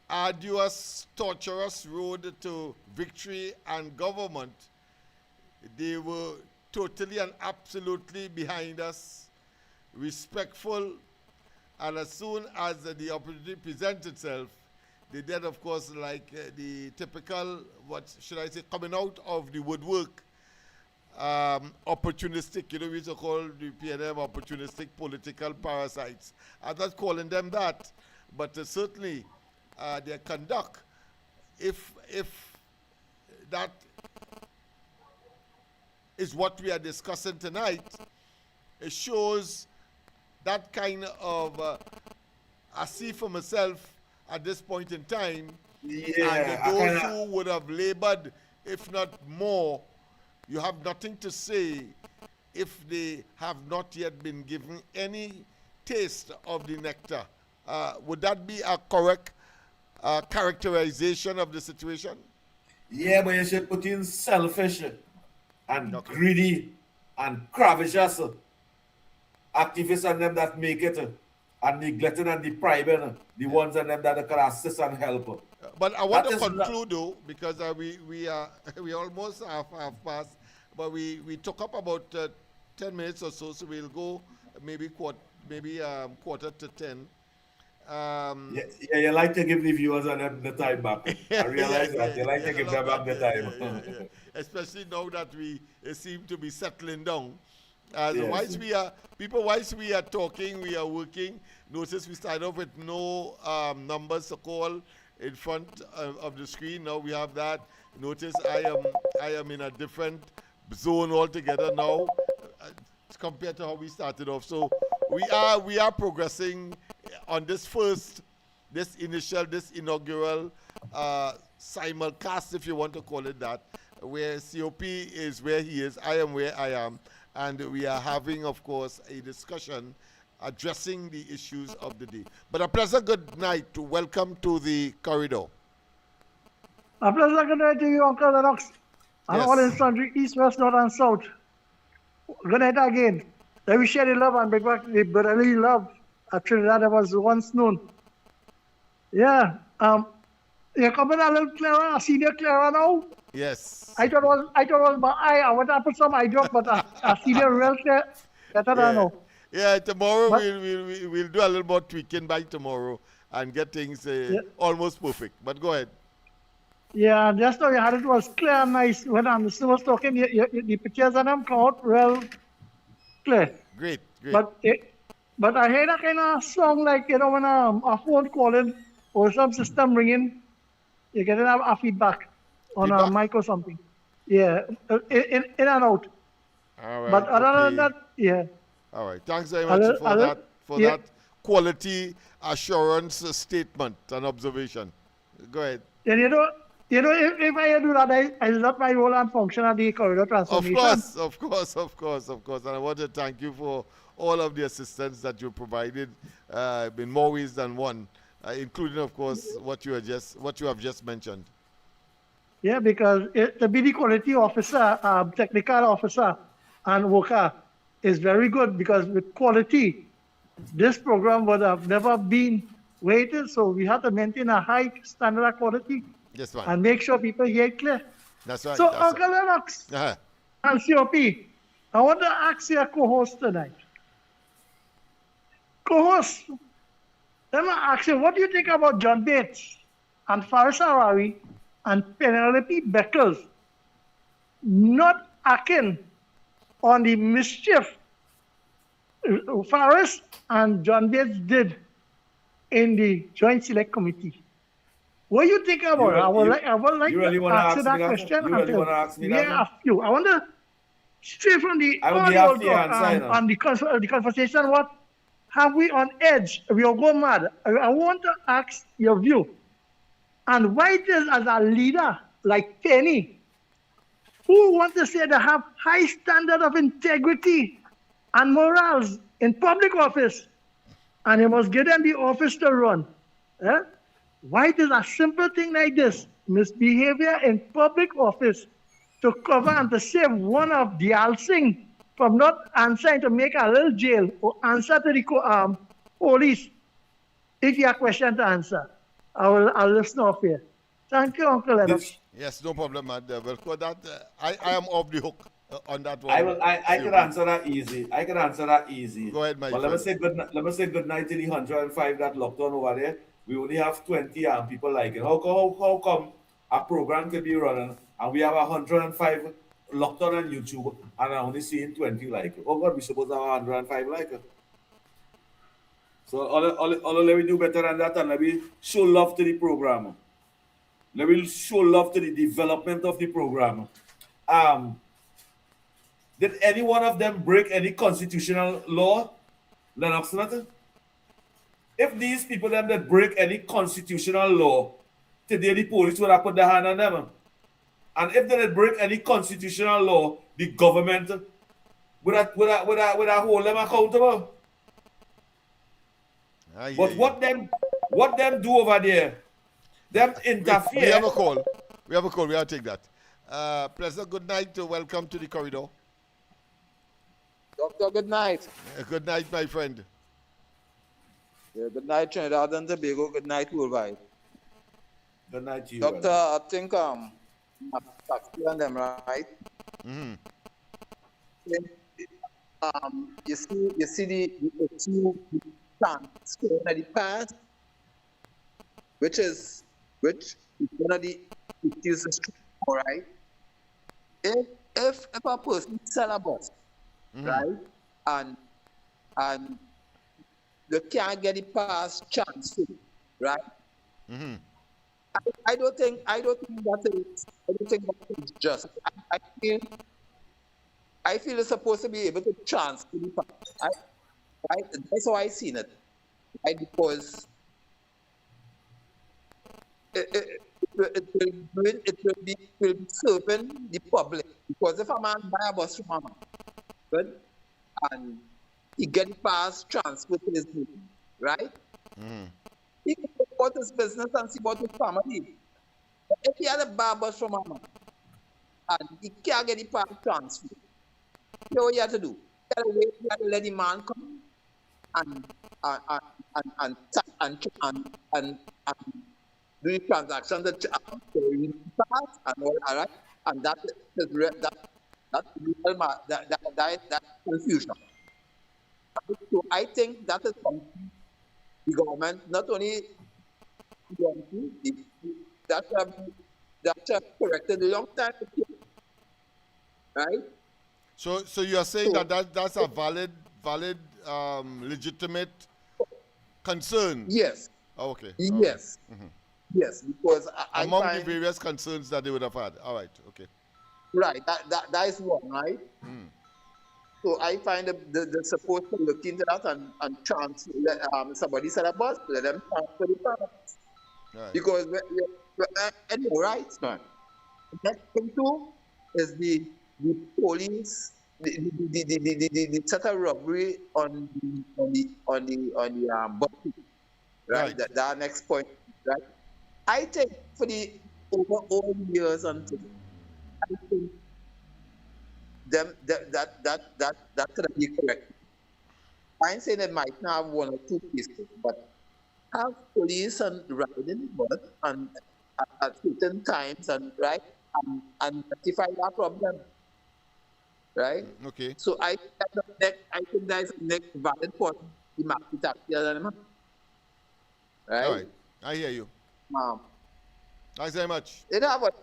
Speaker 2: arduous, torturous road to victory and government, they were totally and absolutely behind us, respectful, and as soon as the opportunity presents itself, they did, of course, like the typical, what should I say, coming out of the woodwork, opportunistic, you know, we used to call the PNM opportunistic political parasites. I'm not calling them that, but certainly their conduct, if that is what we are discussing tonight, it shows that kind of, I see for myself at this point in time,
Speaker 4: yeah,
Speaker 2: and those who would have labored, if not more, you have nothing to say if they have not yet been given any taste of the nectar. Would that be a correct characterization of the situation?
Speaker 4: Yeah, but you should put in selfish and greedy and cravisous activists and them that make it and neglecting and depriving the ones and them that can assist and help.
Speaker 2: But I want to conclude though, because we almost have passed, but we took up about 10 minutes or so we'll go maybe quarter to 10.
Speaker 4: Yeah, you like to give the viewers and them the time back. I realize that. You like to give them back the time.
Speaker 2: Especially now that we seem to be settling down. Whilst we are talking, we are working. Notice we started off with no numbers to call in front of the screen. Now we have that. Notice I am in a different zone altogether now compared to how we started off. So we are progressing on this inaugural simulcast, if you want to call it that, where COP is where he is, I am where I am, and we are having, of course, a discussion addressing the issues of the day. But a pleasant good night. Welcome to the corridor.
Speaker 5: A pleasant good night to you, Uncle LlENNOX, and all in sundry, east, west, north, and south. Good night again. Let me share the love and bring back the brotherly love at Trinidad that was once known. Yeah. You're coming a little clearer, a senior clearer now?
Speaker 2: Yes.
Speaker 5: I thought it was my eye. I want to put some eye drop, but a senior real clear. Better than now.
Speaker 2: Yeah, tomorrow we'll do a little more tweaking by tomorrow and get things almost perfect. But go ahead.
Speaker 5: Yeah, just now you had it was clear and nice. When Anderson was talking, the pictures of them come out real clear.
Speaker 2: Great.
Speaker 5: But I heard a kind of song like, you know, when a phone calling or some system ringing, you get a feedback on a mic or something. Yeah, in and out.
Speaker 2: All right.
Speaker 5: But other than that, yeah.
Speaker 2: All right. Thanks very much for that quality assurance statement and observation. Go ahead.
Speaker 5: And you know, if I do that, I not my role and function at the corridor transformation.
Speaker 2: Of course. And I want to thank you for all of the assistance that you provided in more ways than one, including, of course, what you have just mentioned.
Speaker 5: Yeah, because to be the quality officer, technical officer, and worker is very good, because with quality, this program would have never been weighted. So we have to maintain a high standard of quality and make sure people hear it clear.
Speaker 2: That's right.
Speaker 5: So, Uncle Lennox and COP, I want to ask your co-host tonight. Co-host, let me ask you, what do you think about John Bates and Faris Harari and Penelope Beckles not acting on the mischief Faris and John Bates did in the Joint Select Committee? What do you think about it? I would like to ask that question.
Speaker 4: You really want to ask me that?
Speaker 5: Yeah, I wonder, straight from the audio on the conversation, what have we on edge? We will go mad. I want to ask your view. And why it is as a leader like Penny, who want to say they have high standard of integrity and morals in public office, and you must give them the office to run. Why it is a simple thing like this, misbehavior in public office, to cover and to save one of the Alsing from not answering to make a little jail or answer to the police. If you have a question to answer, I'll listen off here. Thank you, Uncle Lennox.
Speaker 2: Yes, no problem, man. Well, for that, I am off the hook on that one.
Speaker 4: I can answer that easy.
Speaker 2: Go ahead, my friend.
Speaker 4: Let me say good night to the 105 that locked on over there. We only have 20 people like it. How come a program can be running and we have 105 locked on YouTube and I'm only seeing 20 like it? Oh God, we supposed to have 105 like it. So all let me do better than that, and let me show love to the program. Let me show love to the development of the program. Did any one of them break any constitutional law? Lennox, nothing? If these people them that break any constitutional law, today the police would have put their hand on them. And if they did break any constitutional law, the government would have hold them accountable. But what them do over there, them interfere.
Speaker 2: We have a call. We have to take that. President, good night. Welcome to the corridor.
Speaker 10: Doctor, good night.
Speaker 2: Good night, my friend.
Speaker 10: Yeah, good night, Trinidad and Tobago. Good night, worldwide.
Speaker 4: Good night to you.
Speaker 10: Doctor, I think I'm on them, right?
Speaker 2: Mm-hmm.
Speaker 10: You see the two plants in the past, which is one of the issues, all right? If a person sell a bus, right, and they can't get it past transfer, right?
Speaker 2: Mm-hmm.
Speaker 10: I don't think that is just. I feel it's supposed to be able to transfer the past. Right? That's how I seen it. Right? Because it will be serving the public. Because if a man buy a bus from a man, good, and he get it past transfer to his business, right?
Speaker 2: Mm-hmm.
Speaker 10: He can support his business and support his family. But if he had a buy a bus from a man and he can't get it past transfer, you know what you have to do? You have to let the man come and do the transaction that pass and all that, and that confusion. So I think that is something the government, not only that have corrected a long time ago, right?
Speaker 2: So you are saying that's a valid, legitimate concern?
Speaker 10: Yes.
Speaker 2: Oh, okay.
Speaker 10: Yes.
Speaker 2: Mm-hmm.
Speaker 10: Yes, because
Speaker 2: among the various concerns that they would have had. All right. Okay.
Speaker 10: Right. That is one, right?
Speaker 2: Mm.
Speaker 10: So I find they're supposed to look into that and transfer. Somebody said a bus, let them transfer the funds.
Speaker 2: Right.
Speaker 10: Because anyway, right, man. Next thing too is the police, the set of robbery on the bus, right? That next point, right? I think for the over all the years until I think that could be correct. I'm saying it might not have one or two cases, but have police and riding the bus and at certain times and right and rectify that problem, right?
Speaker 2: Okay.
Speaker 10: So I think that's the next valid point the market taxi element, right?
Speaker 2: All right, I hear you. Thanks very much.
Speaker 10: You know what?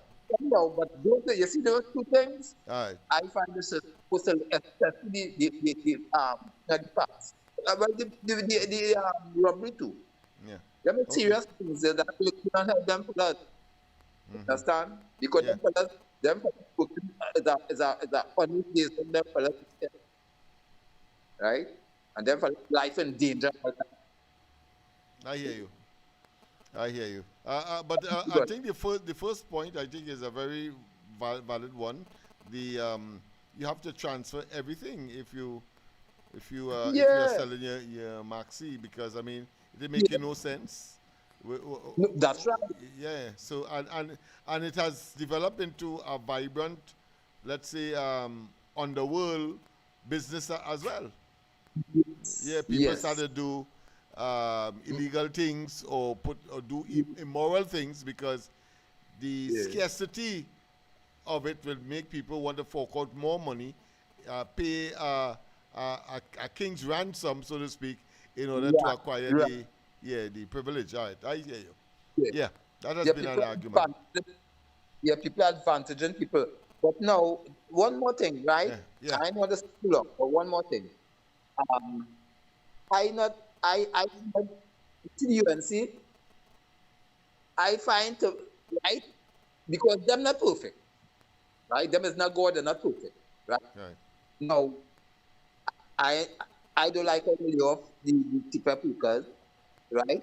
Speaker 10: But you see those two things.
Speaker 2: All right.
Speaker 10: I find this supposed to especially the past. Well, the robbery too.
Speaker 2: Yeah.
Speaker 10: There are serious things that we cannot help them for that. Understand? Because them fellas is a funny place for them fellas, right? And them fellas life in danger.
Speaker 2: I hear you. I hear you. But I think the first point I think is a very valid one. The you have to transfer everything if you are selling your maxi, because I mean it make no sense.
Speaker 10: That's right.
Speaker 2: Yeah. So and it has developed into a vibrant, let's say, underworld business as well. Yeah. People started to do illegal things or do immoral things because the scarcity of it will make people want to fork out more money, pay a king's ransom, so to speak, in order to acquire the privilege. All right, I hear you. Yeah, that has been an argument.
Speaker 10: People advantaging people. But now, one more thing, right?
Speaker 2: Yeah.
Speaker 10: I know this is too long, but one more thing. I to the UNC, I find right, because them not perfect, right? Them is not God, they're not perfect, right? Now, I don't like how they lay off the tipper pickers, right?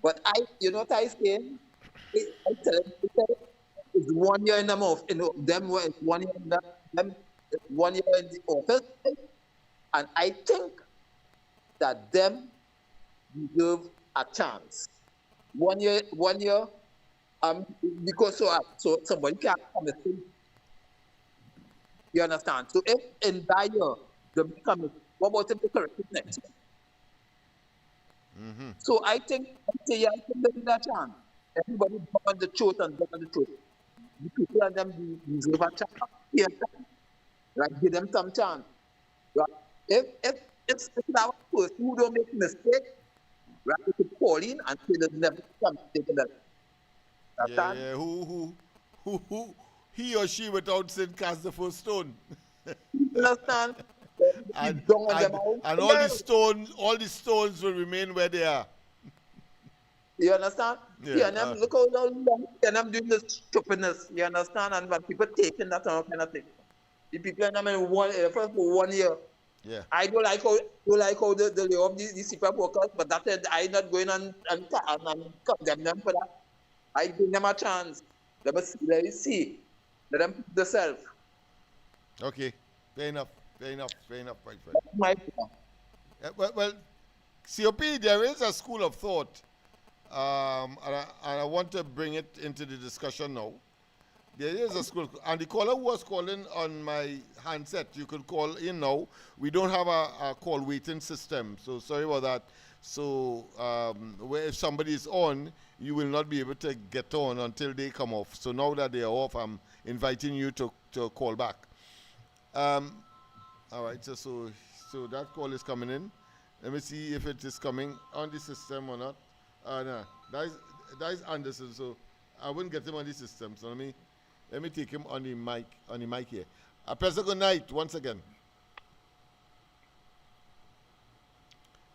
Speaker 10: But you know what I say? I tell them, it's 1 year in the mouth, them were 1 year in them 1 year in the office, and I think that them deserve a chance. 1 year, because so somebody can't come and say, you understand? So if in that year they become, what about if they correct it next year? So I think they give them that chance. Everybody on the truth and on the truth. The people and them deserve a chance. Yeah, right? Give them some chance. Right? If that person who don't make mistake, right, you could call in and say there's never some mistake in that.
Speaker 2: Yeah. Who he or she without sin cast the first stone.
Speaker 10: Understand?
Speaker 2: and all the stones will remain where they are.
Speaker 10: You understand?
Speaker 2: Yeah.
Speaker 10: And them look how long and I'm doing this stupidness. You understand? And when people taking that kind of thing. The people and them in first for 1 year.
Speaker 2: Yeah.
Speaker 10: I don't like how they lay off these super workers, but that said, I'm not going and condemn them for that. I give them a chance. Let me see. Let them put themselves.
Speaker 2: Okay. Fair enough, my friend.
Speaker 10: That's my point.
Speaker 2: Well, COP, there is a school of thought, and I want to bring it into the discussion now. There is a school, and the caller who was calling on my handset, you could call in now. We don't have a call waiting system, so sorry about that. So if somebody is on, you will not be able to get on until they come off. So now that they are off, I'm inviting you to call back. All right, so that call is coming in. Let me see if it is coming on the system or not. No, that is Anderson, so I wouldn't get him on the system. So let me take him on the mic here. Professor, good night once again.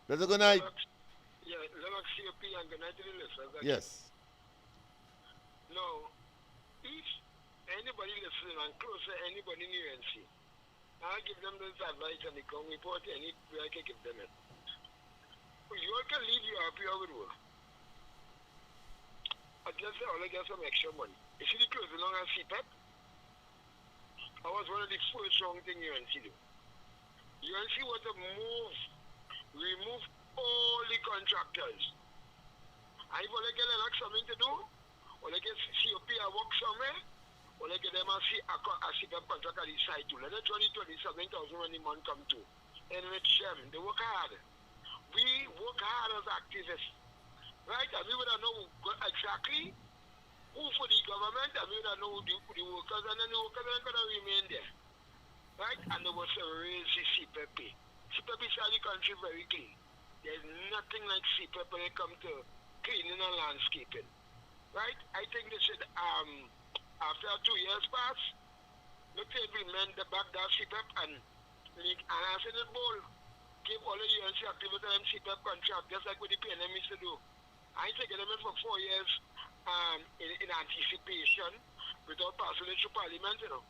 Speaker 2: Professor, good night.
Speaker 8: Yeah, LlENNOX COP and good night to the listeners.
Speaker 2: Yes.
Speaker 8: Now, if anybody listening and close to anybody in UNC, I'll give them this advice and they come report any way I can give them it. You all can leave you happy with work. I just say, I'll get some extra money. You see the close along and CPAP? I was one of the first wrong things UNC do. UNC was to remove all the contractors. And if they get LlENNOX something to do, or they get COP a work somewhere, or they get them a CPAP contract at the side too. Let them 20,000 when the month come to. And with them, they work hard. we work hard as activists, right? And we would know exactly who for the government, and we would know the workers, and then the workers are going to remain there, right? And there was a raise CPP. CPP is the country very clean. There's nothing like CPP when it comes to cleaning and landscaping, right? I think they should, after 2 years pass, look to implement the back that CPP and I said it bold. Give all the UNC activities and CPP contract, just like what the PNM used to do. I take them for 4 years in anticipation without passing it through Parliament, you know.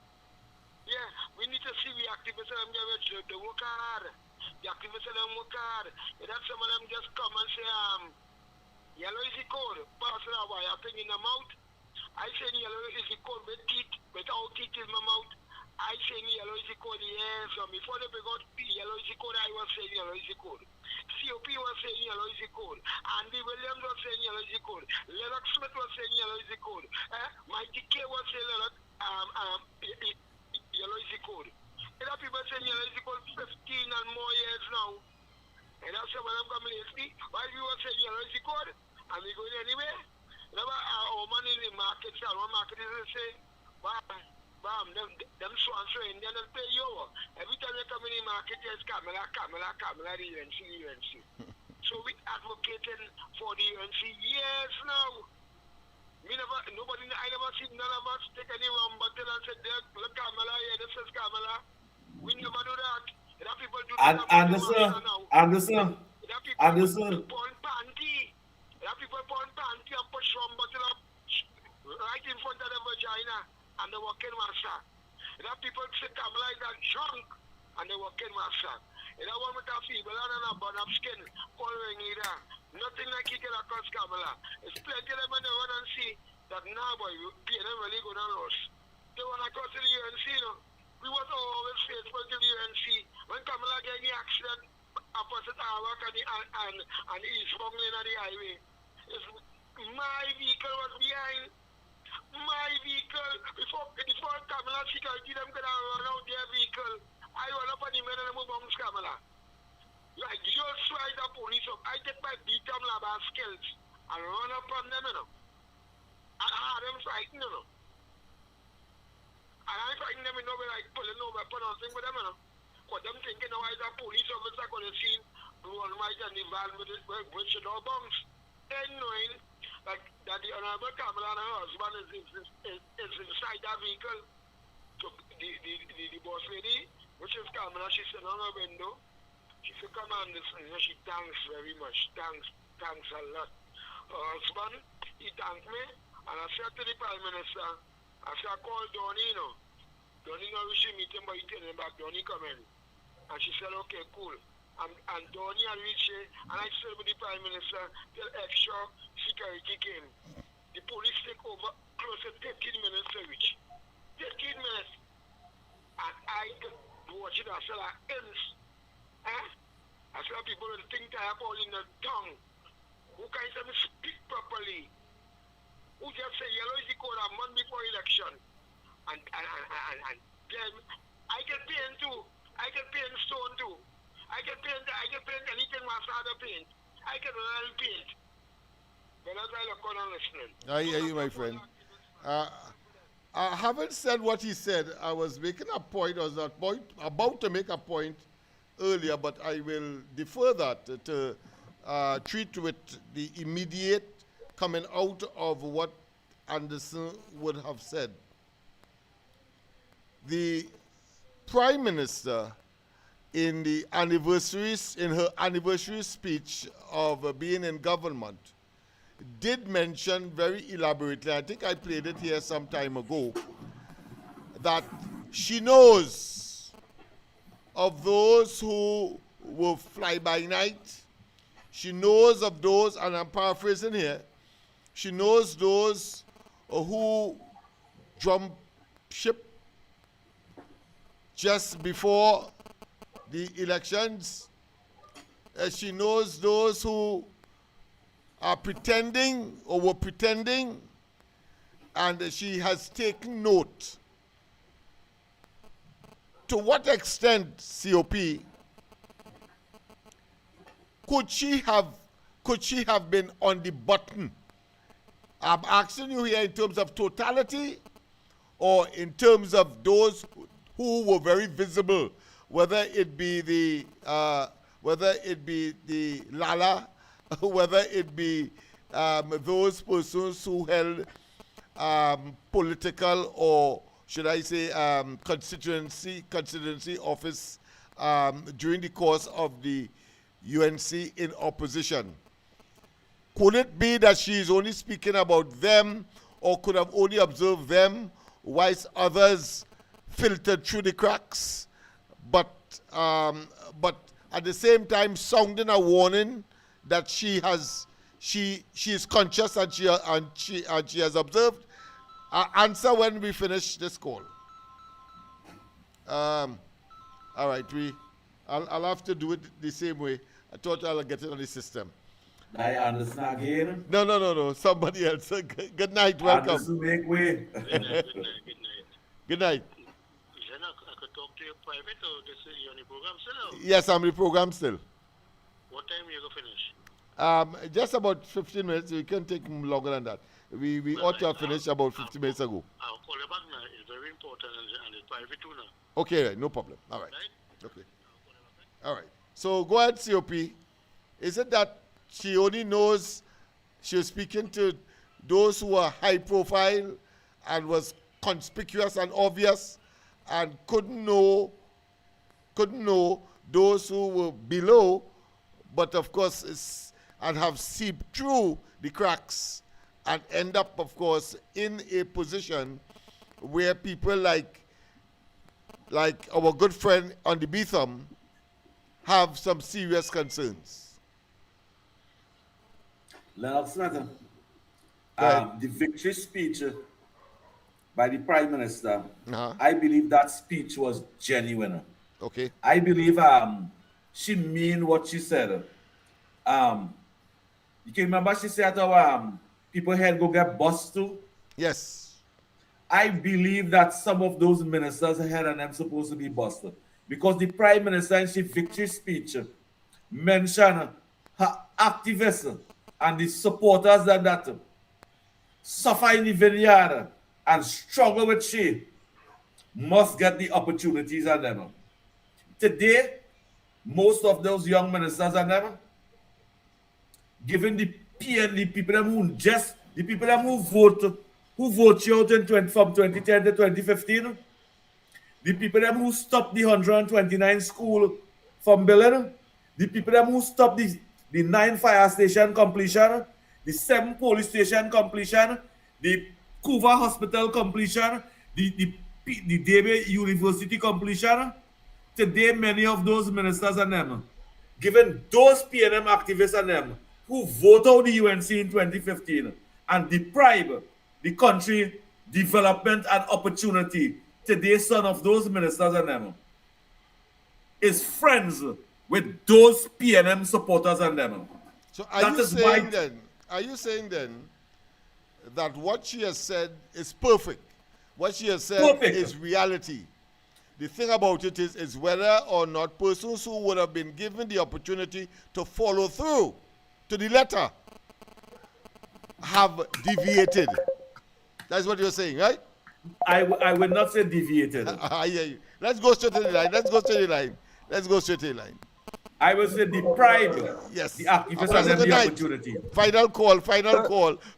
Speaker 8: Yeah, we need to see the activists and them they work hard. The activists and them work hard. And then some of them just come and say, yellow is the code, pass it out, I think in the mouth. I say yellow is the code with teeth, without teeth in my mouth. I say yellow is the code, yes. Before they got yellow is the code, I was saying yellow is the code. COP was saying yellow is the code. Andy Williams was saying yellow is the code. LlENNOX Smith was saying yellow is the code. Mikey K was saying yellow is the code. And that people saying yellow is the code 15 and more years now. And that's why I'm coming lately. While we were saying yellow is the code, and we going anywhere. Never our money in the market, so our market is saying, bam, them so and then they pay you. Every time they come in the market, there's Kamala, the UNC. So we advocating for the UNC years now. I never seen none of us take any rum bottle and said, look, Kamala, yeah, this is Kamala. We never do that. There are people do that.
Speaker 4: Anderson.
Speaker 8: Paul panty. There are people pawn panty and push rum bottle up right in front of the vagina and the working master. There are people say Kamala is a drunk and the working master. There are one with a feeble and a bun of skin following leader. Nothing like he can across Kamala. It's plenty of them when they run and see that now boy, PNM really go down lost. They want to cross to the UNC, you know. We was always faithful to the UNC. When Kamala get any accident, opposite our work and he's wrongly on the highway. My vehicle was behind. My vehicle. Before Kamala security, them could have run out their vehicle. I run up on the men and move on Kamala. Like, just try the police up. I take my beat-up lab skills and run up on them, you know. And I had them fighting, you know. And I fighting them, you know, like pulling no weapon or thing with them, you know. But them thinking now as a police officer going to see run right and the van with no bombs. And knowing like that the Honorable Kamala and her husband is inside that vehicle. So the boss lady, which is Kamala, she's sitting on her window. She said, come on, listen, you know, she thanks very much. Thanks a lot. Her husband, he thanked me, and I said to the Prime Minister, I said, I called Donnie, you know. Donnie not wishing meeting, but he telling him back, Donnie come in. And she said, okay, cool. And Donnie had reached it, and I said with the Prime Minister, till extra security came. The police take over close to 13 minutes to reach. 13 minutes. And I watch it, I said, I saw people with think I have all in the tongue. Who can't even speak properly. Who just say yellow is the code a month before election. And then I get pain too. I get pain stone too. I get paint anything my father paint. I can learn paint. But as I look on and listening.
Speaker 2: I hear you, my friend. I haven't said what he said. I was making a point, I was about to make a point earlier, but I will defer that to treat with the immediate coming out of what Anderson would have said. The Prime Minister, in her anniversary speech of being in government, did mention very elaborately, I think I played it here some time ago, that she knows of those who will fly by night. She knows of those, and I'm paraphrasing here, she knows those who jump ship just before the elections. She knows those who are pretending or were pretending, and she has taken note. To what extent, COP, could she have been on the button? I'm asking you here in terms of totality or in terms of those who were very visible, whether it be the Lala, whether it be those persons who held political or should I say constituency office during the course of the UNC in opposition. Could it be that she is only speaking about them or could have only observed them whilst others filtered through the cracks, but at the same time sounding a warning that she is conscious and she has observed? Answer when we finish this call. All right, I'll have to do it the same way. I thought I'll get it on the system.
Speaker 4: I understand again.
Speaker 2: No. Somebody else. Good night. Welcome.
Speaker 4: Make way.
Speaker 8: Good night.
Speaker 2: Good night.
Speaker 8: I could talk to you private or you're on the program still?
Speaker 2: Yes, I'm on the program still.
Speaker 8: What time are you going to finish?
Speaker 2: Just about 15 minutes. We can't take longer than that. We ought to have finished about 50 minutes ago.
Speaker 8: I'll call you back now. It's very important and it's private too now.
Speaker 2: Okay, right, no problem. All right.
Speaker 8: Right?
Speaker 2: Okay. All right. So go ahead, COP. Is it that she only knows she was speaking to those who are high profile and was conspicuous and obvious and couldn't know those who were below, but of course and have seeped through the cracks and end up, of course, in a position where people like our good friend on the Beetham have some serious concerns?
Speaker 4: LlENNOX, the victory speech by the Prime Minister, I believe that speech was genuine.
Speaker 2: Okay.
Speaker 4: I believe she mean what she said. You can remember she said our people head go get bust too?
Speaker 2: Yes.
Speaker 4: I believe that some of those ministers head and them supposed to be busted. Because the Prime Minister in his victory speech mentioned her activists and the supporters that suffer in the vineyard and struggle with she must get the opportunities and them. Today, most of those young ministers and them, given the people who vote you out from 2010 to 2015, the people who stopped the 129 school from building, the people who stopped the 9 fire station completion, the 7 police station completion, the Kuva hospital completion, the DB University completion. Today, many of those ministers and them, given those PNM activists and them who voted out the UNC in 2015 and deprive the country development and opportunity, today some of those ministers and them is friends with those PNM supporters and them.
Speaker 2: So are you saying then that what she has said is perfect? What she has said is reality. The thing about it is whether or not persons who would have been given the opportunity to follow through to the letter have deviated. That's what you're saying, right?
Speaker 4: I would not say deviated.
Speaker 2: I hear you. Let's go straight to the line.
Speaker 4: I will say deprived.
Speaker 2: Yes.
Speaker 4: The activists and the opportunity.
Speaker 2: Final call.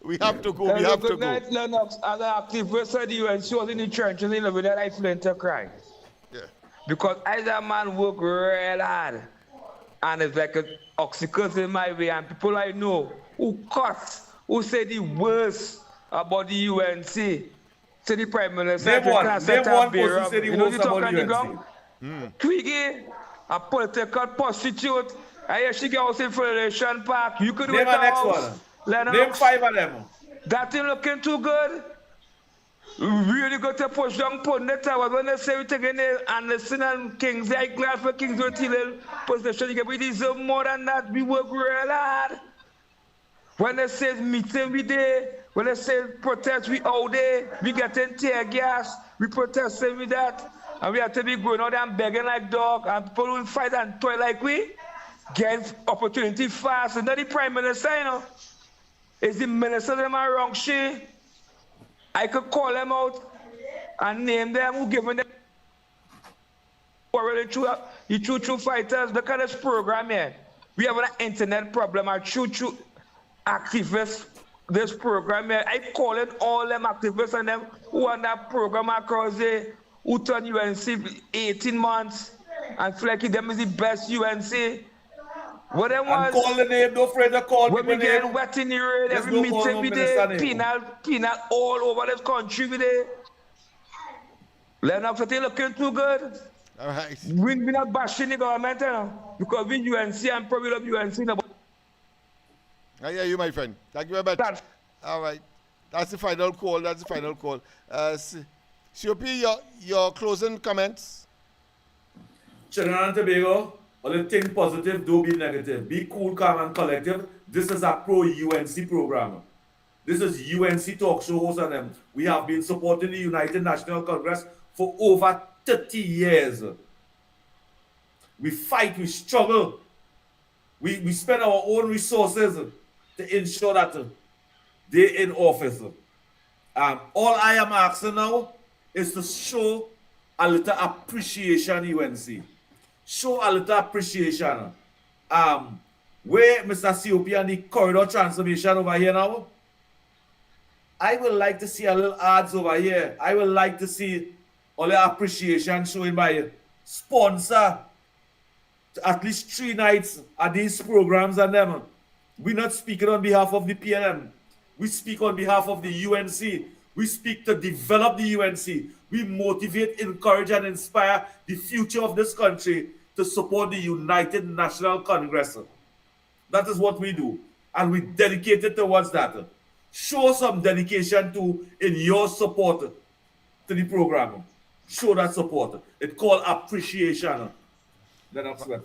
Speaker 2: We have to go.
Speaker 7: Good night, LlENNOX. As an activist of the UN, she was in the trenches in the middle of Flint crying.
Speaker 2: Yeah.
Speaker 7: Because as a man work real hard, and it's like an oxycodone in my way, and people I know who cuss, who say the worst about the UNC, say the Prime Minister,
Speaker 4: they want to say the worst about the UNC.
Speaker 7: Twiggy, a political prostitute. I hear she goes in Federation Park. You could
Speaker 4: name the next one. Name 5 of them.
Speaker 7: That ain't looking too good. Really got to push down Pundit Tower when they say we take in Anderson and Kings. I glad for Kings with Tillel position. We deserve more than that. We work real hard. When they say meeting, we there. When they say protest, we out there. We getting tear gas. We protesting with that. And we have to be going out and begging like dog. And people will fight and toy like we.
Speaker 11: get opportunity fast. And not the Prime Minister, you know. It's the minister them are wrong shit. I could call them out and name them who given them the true fighters. Look at this program here. We have an internet problem. Our true activists, this program here. I call it all them activists and them who on that program across there who turn UNC 18 months and feel like them is the best UNC. What them was?
Speaker 4: And call the name, don't afraid to call
Speaker 11: when we get wet in the rain, every meeting we did, penal all over this country we did. LlENNOX, they looking too good.
Speaker 2: All right.
Speaker 11: We not bashing the government, you know, because we UNC and probably love UNC.
Speaker 2: I hear you, my friend. Thank you very much. All right. That's the final call. That's the final call. COP, your closing comments?
Speaker 4: Trinidad and Tobago, only think positive, don't be negative. Be cool, calm, and collective. This is a pro-UNC program. This is UNC talk show hosts and them. We have been supporting the United National Congress for over 30 years. We fight, we struggle. We spend our own resources to ensure that they're in office. All I am asking now is to show a little appreciation, UNC. Show a little appreciation. Where Mr. COP and the corridor transformation over here now, I would like to see a little ads over here. I would like to see all the appreciation showing by sponsor at least 3 nights at these programs and them. We're not speaking on behalf of the PLM. We speak on behalf of the UNC. We speak to develop the UNC. We motivate, encourage, and inspire the future of this country to support the United National Congress. That is what we do. And we dedicated towards that. Show some dedication in your support to the program. Show that support. It's called appreciation.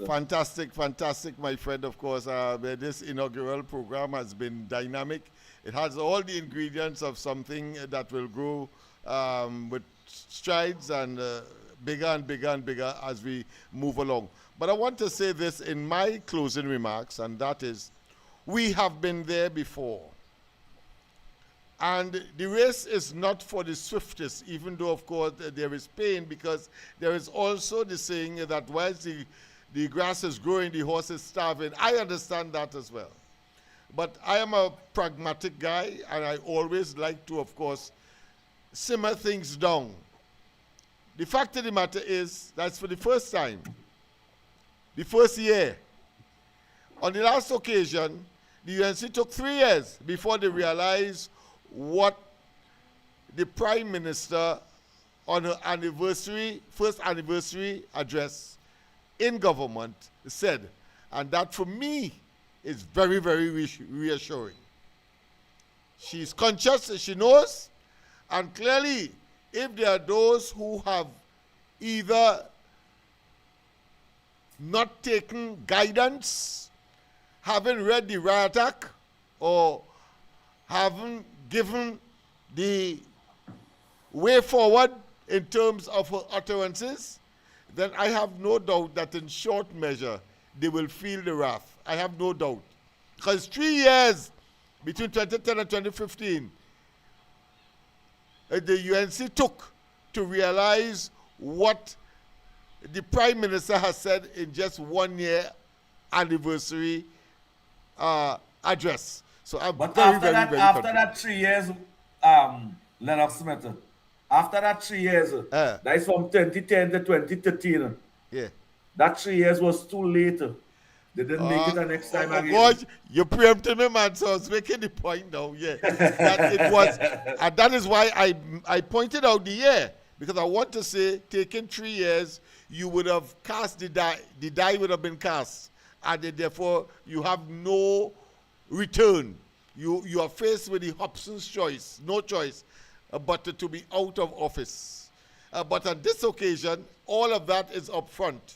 Speaker 2: Fantastic, fantastic, my friend. Of course, this inaugural program has been dynamic. It has all the ingredients of something that will grow with strides and bigger and bigger and bigger as we move along. But I want to say this in my closing remarks, and that is, we have been there before. And the race is not for the swiftest, even though, of course, there is pain, because there is also the saying that whilst the grass is growing, the horse is starving. I understand that as well. But I am a pragmatic guy, and I always like to, of course, simmer things down. The fact of the matter is that's for the first time, the first year. On the last occasion, the UNC took 3 years before they realized what the Prime Minister on her first anniversary address in government said. And that for me is very, very reassuring. She's conscious, she knows, and clearly if there are those who have either not taken guidance, haven't read the riot act, or haven't given the way forward in terms of her utterances, then I have no doubt that in short measure they will feel the wrath. I have no doubt. Because 3 years between 2010 and 2015, the UNC took to realize what the Prime Minister has said in just 1 year anniversary address. So I'm very
Speaker 4: after that 3 years, LlENNOX Smith, after that 3 years, that is from 2010 to 2013.
Speaker 2: Yeah.
Speaker 4: That 3 years was too late. They didn't make it the next time again.
Speaker 2: God, you preempted me, man, so I was making the point now, yeah. That it was, and that is why I pointed out the year, because I want to say, taking 3 years, you would have cast the die would have been cast, and therefore you have no return. You are faced with the Hobson's choice, no choice, but to be out of office. But on this occasion, all of that is up front.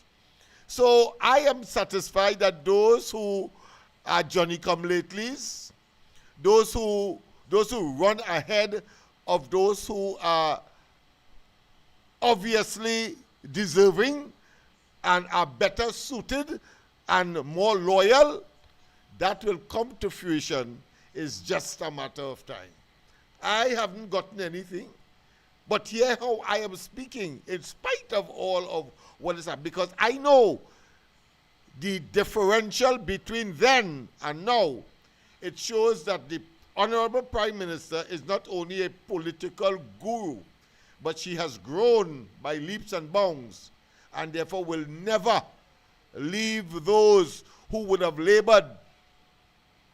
Speaker 2: So I am satisfied that those who are Johnny-come-latelys, those who run ahead of those who are obviously deserving and are better suited and more loyal, that will come to fruition. Is just a matter of time. I haven't gotten anything, but hear how I am speaking in spite of all of what is happening, because I know the differential between then and now. It shows that the Honorable Prime Minister is not only a political guru, but she has grown by leaps and bounds, and therefore will never leave those who would have labored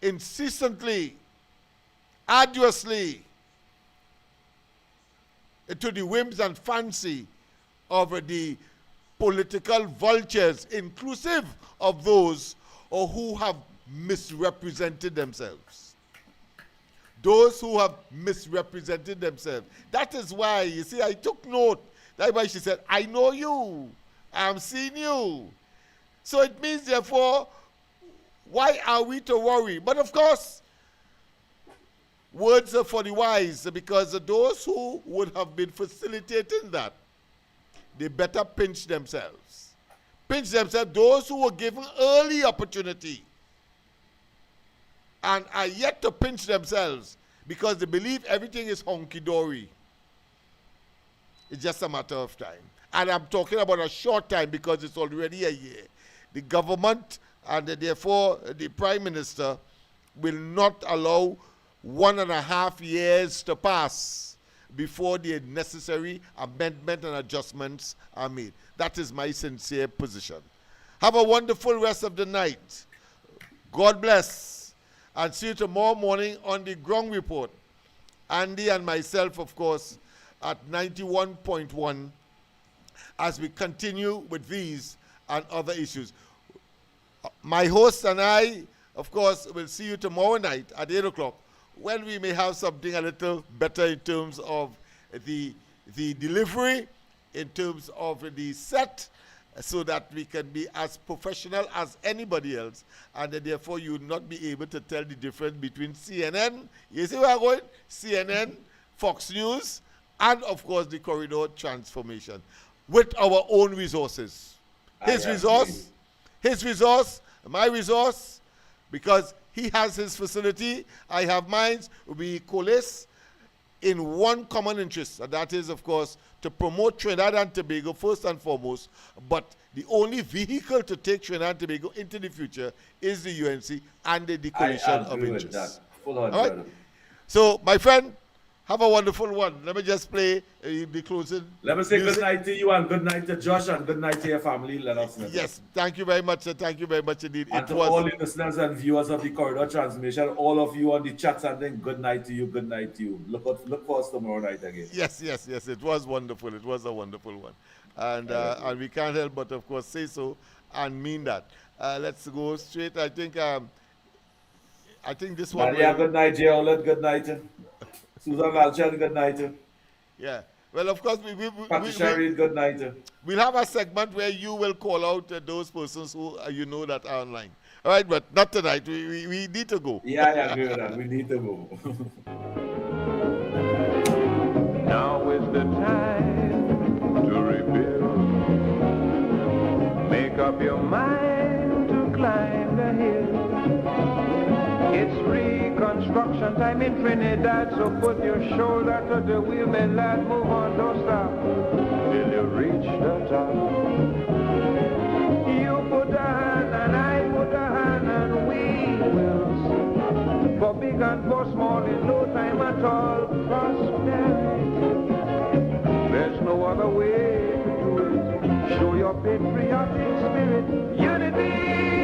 Speaker 2: incessantly, arduously, to the whims and fancy of the political vultures, inclusive of those who have misrepresented themselves. Those who have misrepresented themselves. That is why, you see, I took note. That's why she said, I know you. I'm seeing you. So it means, therefore, why are we to worry? But of course, words are for the wise, because those who would have been facilitating that, they better pinch themselves. Pinch themselves, those who were given early opportunity and are yet to pinch themselves because they believe everything is honky-dory. It's just a matter of time. And I'm talking about a short time because it's already a year. The government and therefore the Prime Minister will not allow 1.5 years to pass before the necessary amendment and adjustments are made. That is my sincere position. Have a wonderful rest of the night. God bless. And see you tomorrow morning on the Ground Report. Andy and myself, of course, at 91.1 as we continue with these and other issues. My host and I, of course, will see you tomorrow night at 8 o'clock when we may have something a little better in terms of the delivery, in terms of the set, so that we can be as professional as anybody else, and therefore you will not be able to tell the difference between CNN, you see where I'm going? CNN, Fox News, and of course the corridor transformation, with our own resources. His resource, my resource, because he has his facility, I have mine. We coalesce in one common interest, and that is, of course, to promote Trinidad and Tobago first and foremost, but the only vehicle to take Trinidad and Tobago into the future is the UNC and the Declaration of Interest. All right? So, my friend, have a wonderful one. Let me just play the closing.
Speaker 4: Let me say music. Good night to you and good night to Josh and good night to your family, LlENNOX.
Speaker 2: Yes, thank you very much. Thank you very much indeed.
Speaker 4: And to all the listeners and viewers of the Corridor Transmission, all of you on the chats and then good night to you, good night to you. Look for us tomorrow night again.
Speaker 2: Yes. It was wonderful. It was a wonderful one. And we can't help but, of course, say so and mean that. Let's go straight. I think this one.
Speaker 4: Maria, good night. Jay Olet, good night. Susan Valchan, good night.
Speaker 2: Yeah. Well, of course,
Speaker 4: good night.
Speaker 2: We'll have a segment where you will call out those persons who you know that are online. All right, but not tonight. We need to go.
Speaker 4: Yeah, I agree with that. We need to go.
Speaker 3: Now is the time to rebuild. Make up your mind to climb the hill. It's reconstruction time in Trinidad, so put your shoulder to the wheel, my lad, move on, don't stop, till you reach the top. You put a hand and I put a hand and we will see. For big and for small in no time at all, prosperity. There's no other way to do it. Show your patriotic spirit, unity.